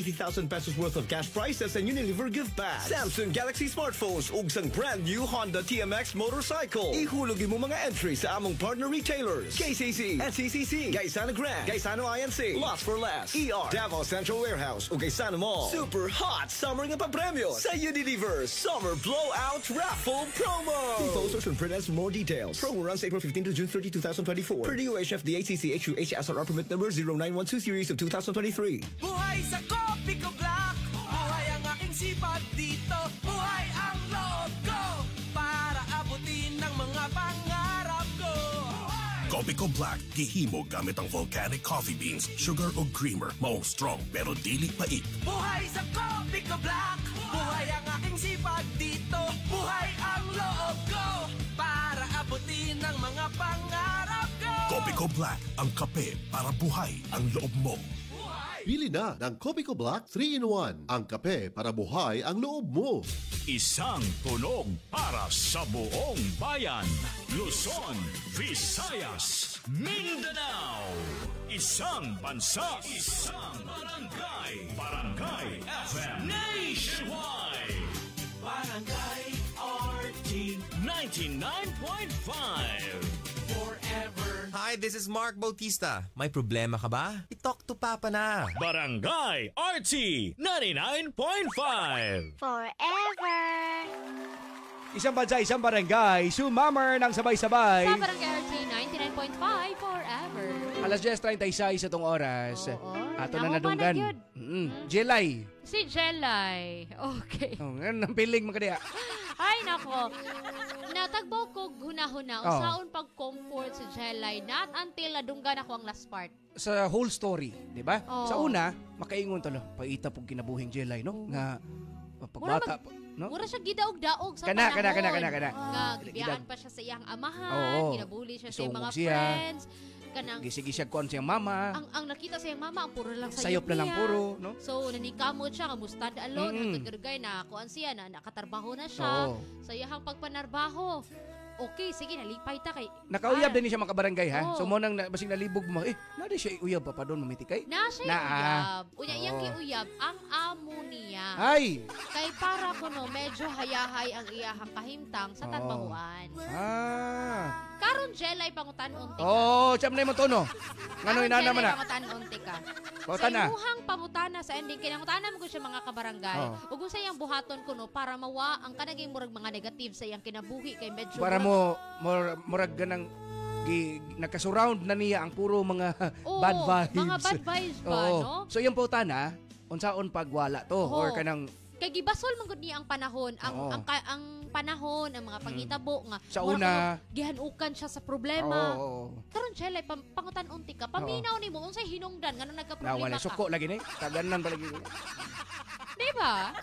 pesos worth of cash prizes and Unilever gift bags. Samsung Galaxy smartphones ug sang brand new Honda TMX motorcycle. Ihulog mo mga entry sa among partner retailers: KCC, NCCC, Gaisano Grand, Gaisano INC, Lots for Less, ER, Davao Central Warehouse, ug Gaisano Mall. Super hot summer nga papremyo sa Unilever Summer Blowout Raffle Promo. See posters and print ads for more details. Promo runs April 15 to June 30, 2024. Per DOH FDA CCHUH SRR permit number 0912 series of 2023. Buhay sa Kopi ko Black. Buhay ang aking sipag dito. Buhay ang loob ko para abutin ng mga pangarap ko. Kopiko Black, gihimo gamit ang volcanic coffee beans, sugar o creamer. Maong strong pero dili pait. Buhay sa Kopi ko Black. Buhay ang aking sipag Copico Black, ang kape para buhay ang loob mo. Pili na ng Copico Black 3-in-1, ang kape para buhay ang loob mo. Isang tunog para sa buong bayan. Luzon, Visayas, Mindanao. Isang bansa, isang barangay. Barangay FM Nationwide. Barangay RT 99.5. Forever. Hi, this is Mark Bautista. May problema ka ba? I-talk to Papa na. Barangay RT 99.5. Forever. Isang bansa, isang barangay, sumammer ng sabay-sabay. Sa Barangay RT 99.5 forever. Alas 10:36 sa itong oras. Ato na nadunggan. Nahuman Jelay. Si Jelay. Okay. Oh, ang piling magkadiya. Ay, nako. Natagbaw ko hunahuna. Usaon pag-comfort si Jelay. Not until nadunggan ako ang last part. Sa whole story, di ba? Oo. Sa una, makaingon talo. Paita pong kinabuhing Jelay, no? Nga, pagbata, no? Mura siya gidaog-daog sa Kana. Nga, gibiyaan pa siya sa iyang amahan. Kinabuli siya sa iyang mga friends. Kanang gisig-gisig kon siyang mama. Ang nakita sa iyang mama, ang puro lang sayop na lang puro, no? So, nanikamot siya, kamustad alone, nagkargay na kuan siya, na nakatarbaho na siya. Sa iyang pagpanarbaho. Okay, sige, nalipay ta kay... Nakauyab din niya mga kabarangay, ha? So, mo nang basing nalibog mo, nadi siya uyab pa doon, mamitikay? Na siya uyab. Unya, iyang kiuyab, ang amo niya. Ay! Kay para ko, no, medyo hayahay ang iyahang kahimtang sa tarbahuan. Karon Jelay pangutan-unti ka. Siyam na yung to, no? Ngano inana man na? Pangutan-unti ka. Sa imuhang pamutana sa ending, kinangutana mo ko siya mga kabarangay. Ug sa iyang buhaton ko, no, para mawa ang kanaging murag mga negative sa iyang kinabuhi kay medyo... Para murag ganang nagka-surround na niya ang puro mga bad vibes. Mga bad vibes ba, no? So yung putana, unsaon pagwala to or kanang kay gibasol man gud niya ang panahon, ang panahon, ang mga panghitabo nga sa una gihanukan siya sa problema. Karon Jelay pangutan-unti ka, paminaw nimo unsay hinungdan ngano nagka-problema wala ka. Suko lagi ni, taganan pa lagi. Di ba?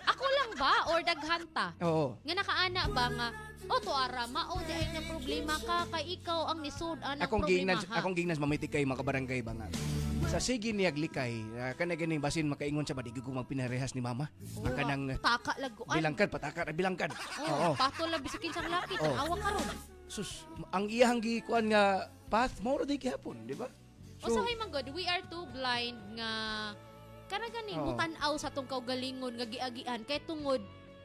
Ako lang ba or daghanta? Nga nakaana ba nga to ara mao di ay na problema ka kay ikaw ang nisud ang problema ha. Akong gingnas mamitikay mga kabarangay ba nga. Sa sige niyag likay, kana ganing basin makaingon sa badig ko magpinarehas ni mama. Kanang taka laguan. Bilangkad. Patol lang bisikin sang lapit, awa karon. Sus, ang iyang gikuan nga path mo ro di gihapon, di ba? So hey man god, we are too blind nga kana gani mutan-aw sa tong kaugalingon nga giagian kay tungod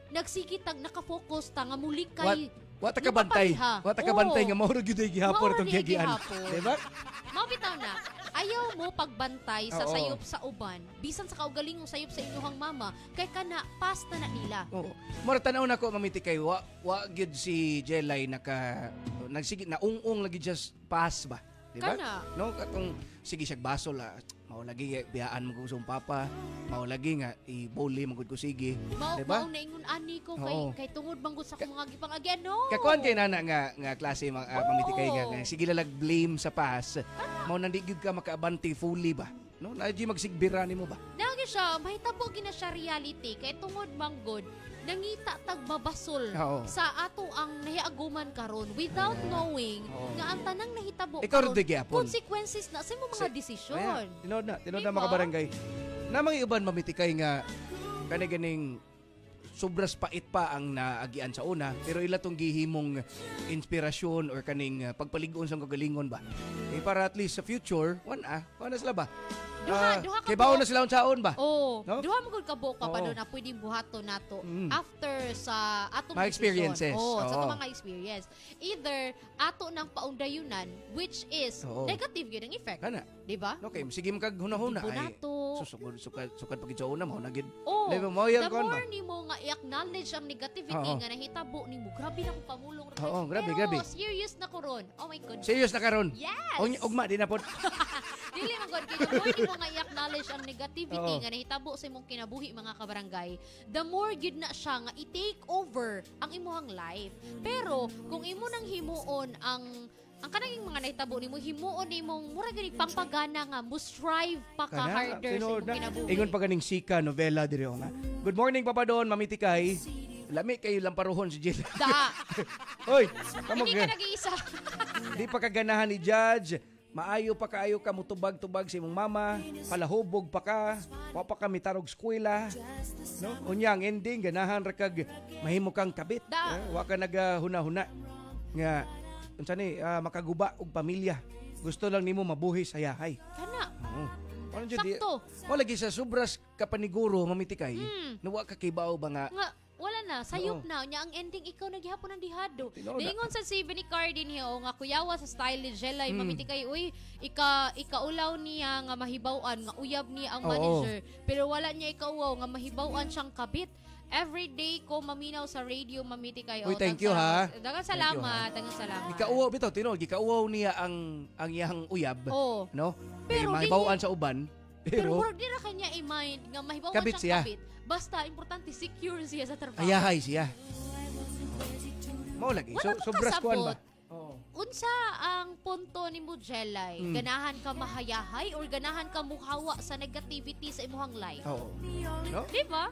nagsikitag nakafocus ta nga muli kay Wata ka bantay nga mauro gyud gihapon tong giagian. Di ba? Mao bitaw na. Ayaw mo pagbantay sa sayop sa uban, bisan sa kaugalingong sayop sa inyong mama, kay kana pasta na nila. Mura tanaw nako mamitikay wa gyud si Jelay nagsige na ung lagi just pass ba? Diba? Kana. No, katong sige siya basol mao lagi biyaan mo kung papa, mao lagi nga i-bully mo ko sige, diba? Mao naingon ani ko kay tungod bang sa akong mga gipang-agyan no. Kakuan kay nana nga klase mamitikay nga sige lalag blame sa pass. Mao nandi gyud ka makaabanti fully ba? No, naji magsigbira nimo ba? Nagi siya mahitabo gina siya reality kay tungod manggod nangita tagbabasol sa ato ang nahiaguman karon without knowing nga ang tanang nahitabo karon consequences na sa imong mga desisyon. Tinod na mga barangay. Na mga iban mamitikay nga ganing sobras pait pa ang naagian sa una pero ila tong gihimong inspirasyon or kaning pagpaligon sa kagalingon ba. Para at least sa future, wala sila ba? Duha kay baon na sila unsaon ba? No? Duha mo gud kabuk ka pa do na pwedeng buhaton nato after sa atong mga experiences. Sa mga experience. Either ato nang paundayunan which is negative gyud ang effect. Di ba? Okay, sige mo kag hunahuna ay. Sukad pagid sa una mo na gid. The more nimo nga i-acknowledge ang negativity nga nahitabo nimo, grabe na ko pamulong. Grabe. Serious na ko ron. Oh my god. Serious na karon. Yes. Ugma di na pod. Dili man god kay the more nimo nga i-acknowledge ang negativity nga nahitabo sa imong kinabuhi mga kabarangay, the more gyud na siya nga i-take over ang imong life. Pero kung imo nang himuon ang kanang mga nahitabo nimo himuon nimong mura gani pampagana nga mo strive pa ka harder sa imong kinabuhi. Ingon pa ganing sika novela diri nga. Good morning Papa Don, Mami Tikay. Lami kayo lamparuhon si Jill. Da. Hoy, Hindi ka nag-iisa. Di pa kaganahan ni Judge. Maayo pa kaayo ka mutubag-tubag sa imong mama. Palahubog pa ka. Wa pa ka mitarog eskwela. No? Unyang ending, ganahan ra kag mahimo kang kabit. Wa ka naghuna-huna. Nga, unsa ni, makaguba og pamilya. Gusto lang nimo mabuhi sa yahay. Kana. Sakto. O lagi sa sobras kapaniguro mamitikay. Nawa ka kibaw ba nga? Nga, wala na, sayop na. Nya ang ending ikaw naghihapon ng dihado. Dingon sa si Benny Cardin hiyo nga kuyawa sa style ni Jelay mamitikay uy ikaulaw niya nga mahibaw-an nga uyab niya ang manager pero wala niya ikauwaw nga mahibaw-an siyang kabit. Every day ko maminaw sa radio mamitikay. Uy, thank you ha. Daghang salamat, Ikauwaw bitaw tinuod, ikauwaw niya ang iyang uyab, no? Pero mahibaw-an sa uban. Pero wala din na kanya i-mind nga mahibawan kabit siyang siya. kabit. Basta, importante, secure siya sa trabaho. Ayahay siya. Mao lagi. Wala to Sobras kuan ba? Unsa ang punto ni mo, Jelay? Ganahan ka mahayahay or ganahan ka muhawa sa negativity sa imuhang life? Oo. No? Di ba?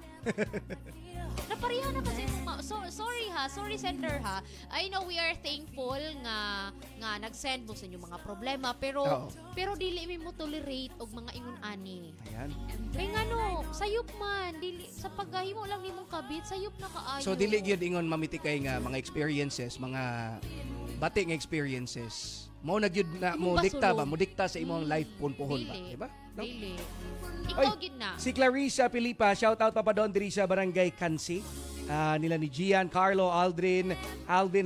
Naparihan na kasi sorry sender ha. I know we are thankful nga nag-send mo sa inyo mga problema pero dili mi mo tolerate og mga ingon ani. Ayan. Kay ngano, sayop man dili sa paghahimo lang nimong kabit, sayop na kaayo. So dili gyud ingon mamitikay nga mga experiences, mga bati nga experiences. Mao na gyud na mo dikta sa imong life punpuhon ba, di ba? No? Dili. Ikaw gid na. Si Clarissa Pilipa, shout out Papa Don diri sa Barangay Kansi. Nila ni Gian, Carlo, Alvin,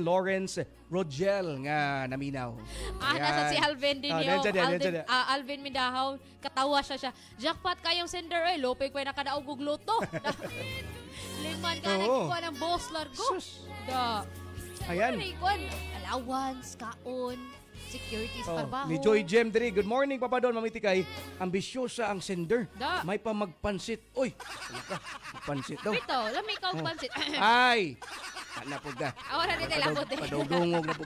Lawrence, Rogel nga naminaw. Nasa si Alvin din yun. Alvin Mindahaw, katawa siya. Jackpot kayong sender lopay ko na kadaog og loto. Liman ka nagkuha ng boss largo. Da. Ayan. Allowance, kaon, securities, trabaho. Ni Joy Jem diri. Good morning, Papa Don. Mamitikay. Ambisyosa ang sender. Da. May pa magpansit. Uy, magpansit daw. Ito, lamay ka ang pansit. Ay! Ano po ka? Awara din tayo labot. Padugungog na po.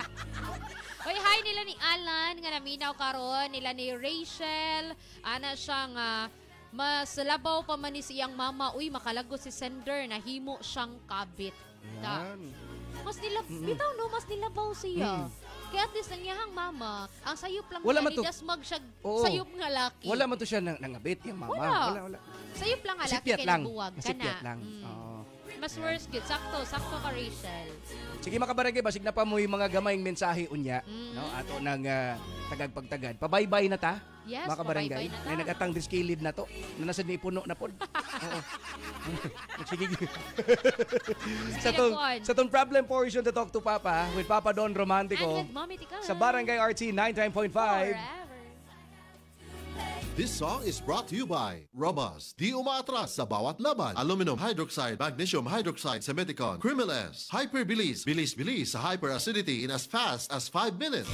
Uy, hi nila ni Alan, nga naminaw karon, nila ni Rachel. Ana siyang mas labaw pa man ni siyang mama. Uy, makalago si sender na himo siyang kabit. Da. Mas bitaw no, mas nilabaw siya. Kaya at least ang iyahang mama, ang sayop lang wala niya, dasmag siya sayop nga laki. Wala man to siya nangabit yung mama. Wala. Sayop lang nga laki, Sipiat kaya nabuwag ka na. Sipiat lang. Mas worst kid, sakto ka Rachel. Sige makabarangay, basig na pa mo yung mga gamayng mensahe unya, no? Ato ng tagagpagtagad. Pabay-bye na ta. Yes, mga kabarangay. pabay-bye na ta. May nagatang diskilid na to. Na nasa ni puno na pod. Oo. Sige. sa tong problem portion to Talk to Papa with Papa Don Romantico. And with Mommy Tika. Sa Barangay RT 99.5. This song is brought to you by Robust. Di umaatras sa bawat laban. Aluminum hydroxide, magnesium hydroxide sa Meticon. Criminal-S. Hyper-bilis. Bilis-bilis sa hyperacidity in as fast as 5 minutes.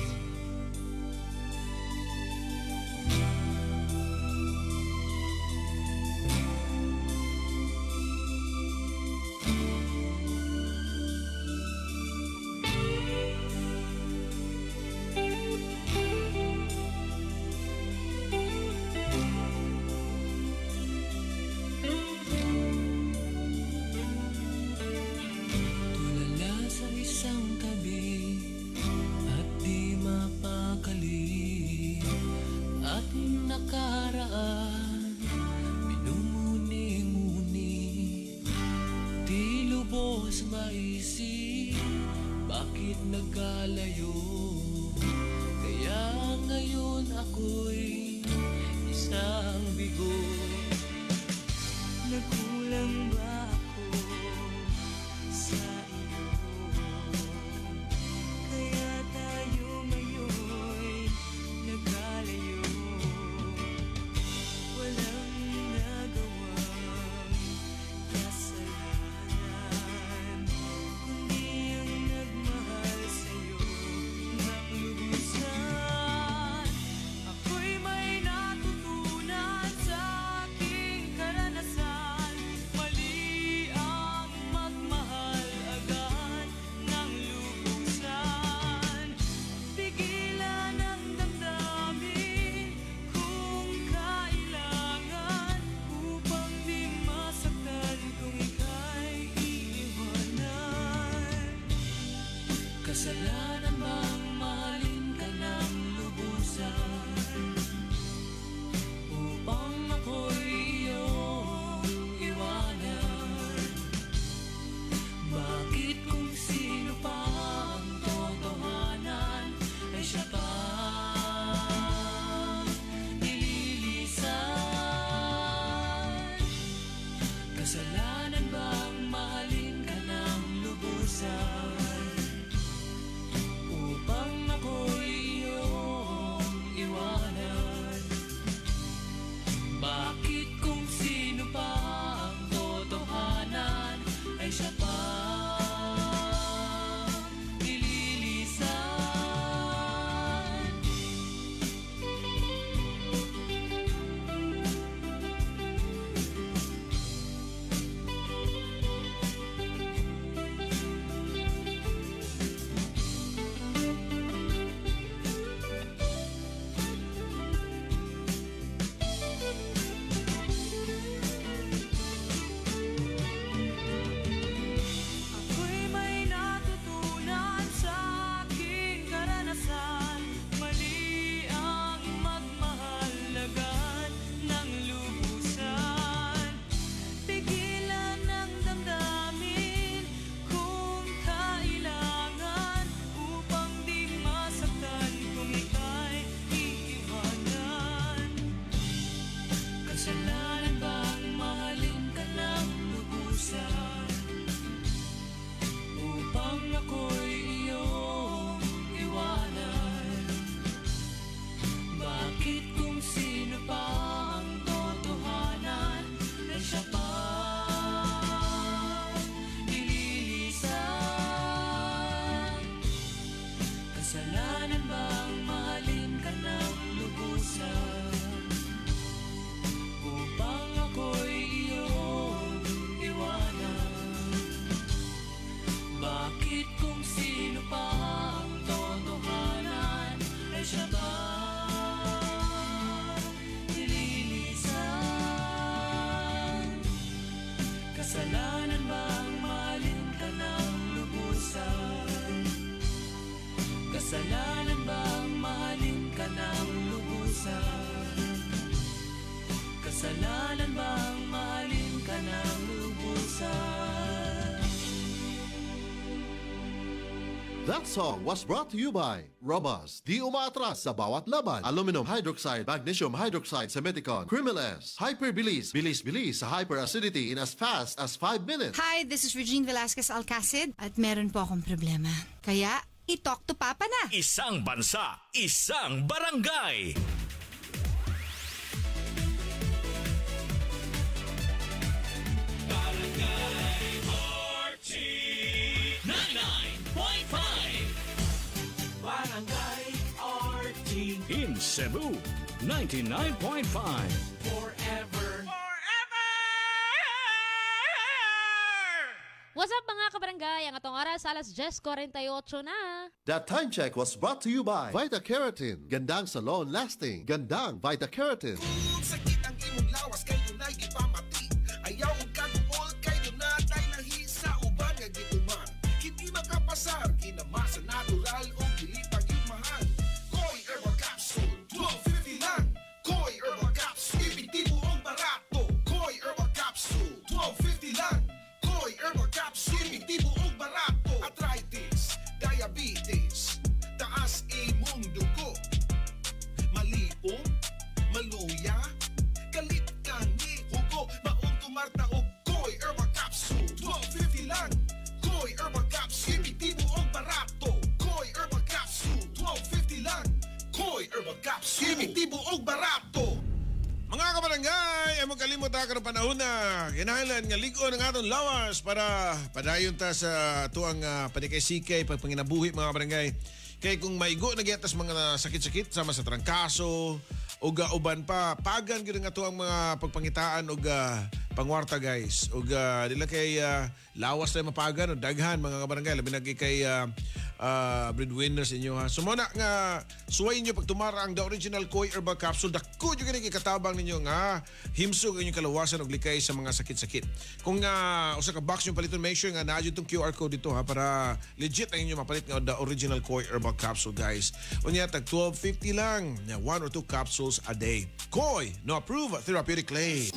Mali Kasalanan bang mahalin ka ng lubusan upang ako'y iyong iwanan? Bakit kung sino pa ang totohanan ay siya pa nililisan? Kasalanan bang mahalin ka ng lubusan upang ako'y iyong iwanan? Bakit kung sino pa ang totohanan ay siya pa nililisan? Ako'y may natutunan sa aking karanasan. Mali ang magmahalagan ng lubusan. Pigilan ang damdamin kung kailangan upang di masaktan kung ika'y iiwanan. Kasalanan bang mahalin ka ng lubusan upang ako'y iyong iwanan? Bakit kung sino pa ang totohanan ay siya pa nililisan? Kasalanan bang mahalin ka ng lubusan upang ako'y iyong iwanan? Bakit kung sino pa ang totohanan ay siya ba nililisan? Kasalanan bang mahalin ka ng lubusan? Kasalanan bang mahalin ka ng lubusan? Kasalanan bang mahalin ka ng lubusan? That song was brought to you by Robust, di umaatras sa bawat laban. Aluminum hydroxide, magnesium hydroxide sa Meticon, Crimeles, Hyperbilis, bilis-bilis sa hyperacidity in as fast as 5 minutes. Hi, this is Regine Velasquez Alcacid at meron po akong problema. Kaya, i-talk to Papa na. Isang bansa, isang barangay. Barangay RT 99.5. Barangay RT In Cebu, 99.5. Forever. What's up mga kabarangay? Ang atong oras alas 10:48 na. That time check was brought to you by Vita Keratin. Gandang salon lasting. Gandang Vita Keratin. Kung sakit ang imong lawas kay dunay gipamati. Ayaw ang kagumol kay dunay nahisa uban nga gituman. Hindi makapasar kinamasa natural o dili pagimahal. Koi Herbal Capsule 12.50 lang. Koi Herbal Capsule epektibo ang barato. Koi Herbal Capsule 12.50 lang. Koi Herbal Capsule epektibo ang barato. Arthritis, diabetes, taas imong dugo, malipong, maluya, kalit kani hugo, maong tumarta og Koi Herbal Capsule 12.50 lang. Koi Herbal Capsule epektibo ang barato. Koi Herbal Capsule 12.50 lang. Koi Herbal Capsule epektibo ang barato. Mga kabarangay, ay magkalimot ka ng panahon na kinahanglan nga ligon ang atong lawas para padayon ta sa tuang panikay-sikay pagpanginabuhi mga kabarangay. Kay kung maigo na giyatas mga sakit-sakit sama sa trangkaso o uban pa, pagan gyud nga tuang mga pagpangitaan o pangwarta guys. O dila kay lawas na mapagan o daghan mga kabarangay. Labi na kay breadwinners inyo ha. So muna nga suway inyo pag tumara ang The Original Koi Herbal Capsule, dako yung ganang ikatabang ninyo nga himsog inyong kalawasan o likay sa mga sakit-sakit. Kung usa ka box yung paliton, make sure nga naadyo itong QR code dito ha para legit ang inyo mapalit nga The Original Koi Herbal Capsule guys. Unya tag $12.50 lang, 1 or 2 capsules a day. Koi, no approved therapeutic claim.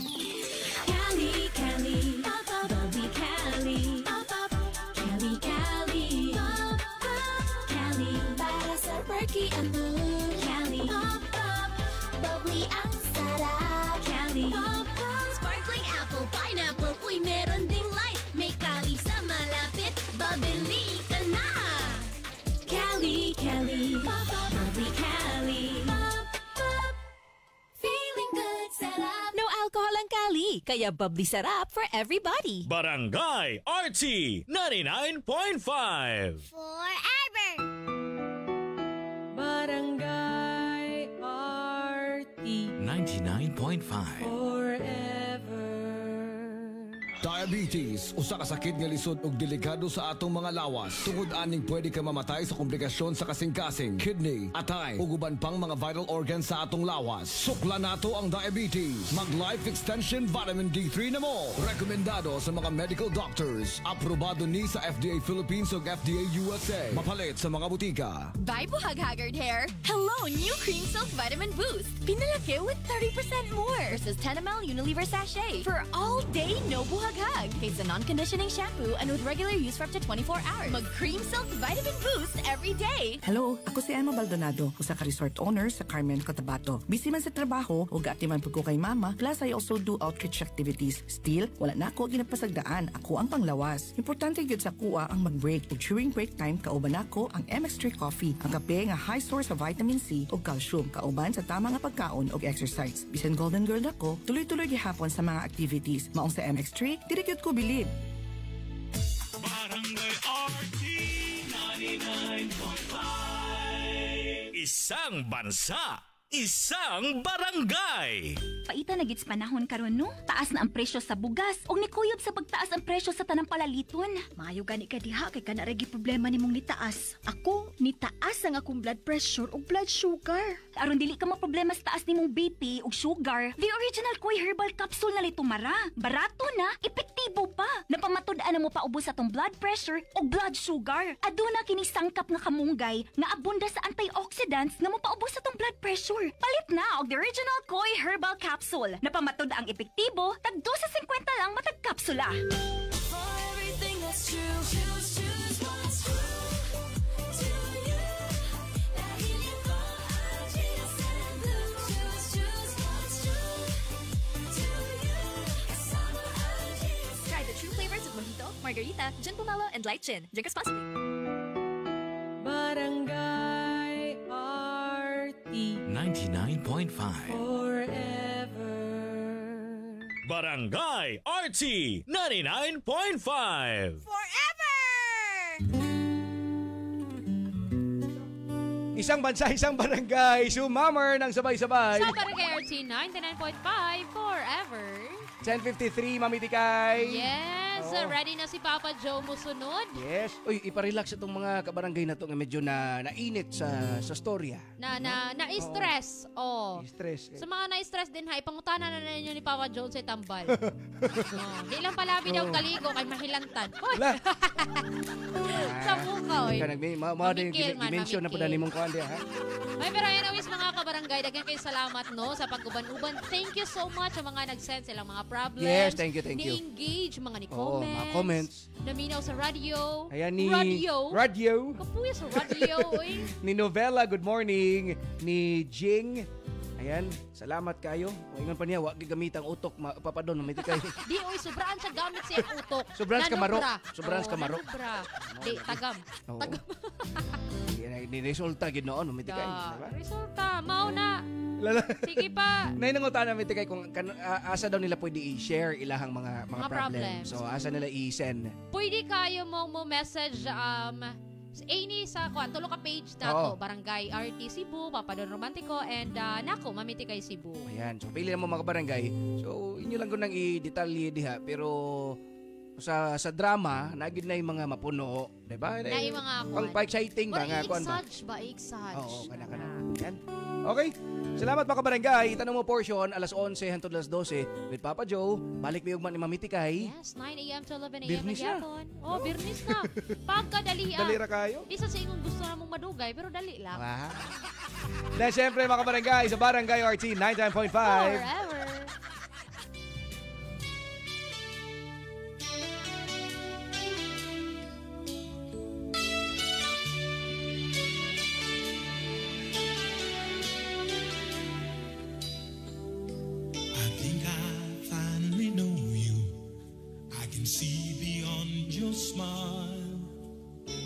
Cali, Cali, pop up, bubbly Cali, pop up, Cali, Cali, pop up, Cali, para sa perky ang mood, Cali, pop up, bubbly ang sarap, Cali, pop up, sparkling apple, pineapple, uy meron ding light, may Cali sa malapit, babili ka na, Cali, Cali, pop up, bubbly Cali, pop up, feeling good, sarap. No alcohol ang Cali, kaya bubbly sarap for everybody. Barangay RT 99.5. Forever! Barangay RT 99.5. Forever. Diabetes, usa ka sakit nga lisod ug delikado sa atong mga lawas. Tungod aning pwede ka mamatay sa komplikasyon sa kasing-kasing, kidney, atay, ug uban pang mga vital organs sa atong lawas. Sukla nato ang diabetes. Mag Life Extension Vitamin D3 na mo. Rekomendado sa mga medical doctors. Aprobado ni sa FDA Philippines ug FDA USA. Mapalit sa mga butika. Bye, buhag-haggard hair! Hello, new Cream Silk Vitamin Boost! Pinalaki with 30% more versus 10 ml Unilever sachet for all day no buhag-hag. It's a non-conditioning shampoo and with regular use for up to 24 hours. Mag Cream Silk Vitamin Boost every day! Hello, ako si Emma Baldonado, usa ka resort owner sa Carmen, Cotabato. Busy man sa trabaho o gaati man pag ko kay mama, plus I also do outreach activities. Still, wala na ako ginapasagdaan. Ako ang panglawas. Importante gyud sa kuha ang mag-break. Ug during break time, kauban ako ang MX3 Coffee, ang kape nga high source of vitamin C ug calcium, kauban sa tama nga pagkaon ug exercise. Bisan golden girl ako, tuloy-tuloy gihapon sa mga activities. Maong sa MX3, dili gyud ko bilib. Barangay RT 99.5. Isang bansa, isang barangay. Paita na gits panahon karon no? Taas na ang presyo sa bugas ug nikuyob sa pagtaas ang presyo sa tanang palaliton. Maayo gani ka diha kay kana ragi problema nimong nitaas. Ako nitaas ang akong blood pressure ug blood sugar. Aron dili ka maproblema sa taas nimong BP ug sugar, the Original Koi Herbal Capsule na litumara. Barato na, epektibo pa. Napamatud-an mo paubos sa tong blood pressure ug blood sugar. Aduna kini sangkap nga kamunggay nga abunda sa antioxidants nga mopaubos sa tong blood pressure. Palit na og the Original Koi Herbal Capsule. Napamatud ang epektibo, tag 2.50 lang matag kapsula. For everything that's true, choose what's true to you. Dahil ito ang GSM Blue. Choose what's true to you. Kasama ang GSM. Try the true flavors of Mojito, Margarita, Gin Pomelo, and Light Gin. Drink responsibly. Barangay RT 99.5. Forever. Barangay RT 99.5. Isang bansa, isang barangay, sumammer ng sabay-sabay. Sa Barangay RT 99.5 Forever. 10:53, Mami Tikay. Yes, Oo. ready na si Papa Joe musunod. Yes. Uy, iparelax itong mga kabarangay na to nga medyo nainit sa storya. Na-stress. Oh. Stress. Sa mga na-stress din ha, ipangutana na ninyo ni Papa Joe sa tambal. Di lang palabi daw kaligo kay mahilantan. Wala. Sa mukha, oy. Mamikil man, dimension na po dali mong kuhan diya, ha? Ay, pero anyways, mga kabarangay, daghan kayo salamat, no, sa pag-uban-uban. Thank you so much sa mga nag-send silang mga problems. Yes, thank you. Ni-engage, mga Oo, ni-comments. mga comments. Naminaw sa radio. Ayan ni... Radio. Kapuya sa radio, oy. Ni Novella, good morning. Ni Jing. Ayan, salamat kayo. O ingon pa niya, wag gigamit ang utok, papadon, mamiti kayo. Di, oy, sobraan siya gamit siya utok. Sobrang kamaro. Sobrang Oo, kamaro. nanubra. Di, tagam. Oo. Tagam. Ni resulta gid noon, mamiti kayo. Diba? Resulta, mauna. Lala. Sige pa. Nainangutan namin tikay kung asa daw nila pwede i-share ilahang mga problems. So asa nila i-send. Pwede kayo mo message any sa tulo ka page nato, Barangay RT Cebu, Papa Don Romantico, and nako, Mamiti kay Cebu. Ayan, so pili na mo mga barangay. So inyo lang ko nang i-detalye diha, pero sa drama, nagid na yung mga mapuno, di ba? Na yung mga pang exciting ba nga kuan ba? Exage. Oo, kana. Yan. Okay. Salamat mga kabarangay. Itanong mo portion alas 11 hangtod alas 12 with Papa Joe. Balik mi ug man ni Mami Tikay. Yes, 9 a.m. to 11 a.m. Birnis na. Gapon. Oh, birnis na. Pagkadali. Dali ra kayo. Di sa ingong gusto na mong madugay, pero dali lang. Dahil syempre mga kabarangay sa Barangay RT 99.5. Forever. See beyond your smile.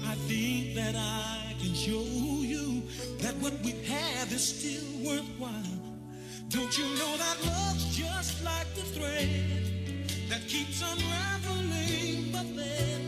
I think that I can show you that what we have is still worthwhile. Don't you know that love's just like the thread that keeps unraveling, but then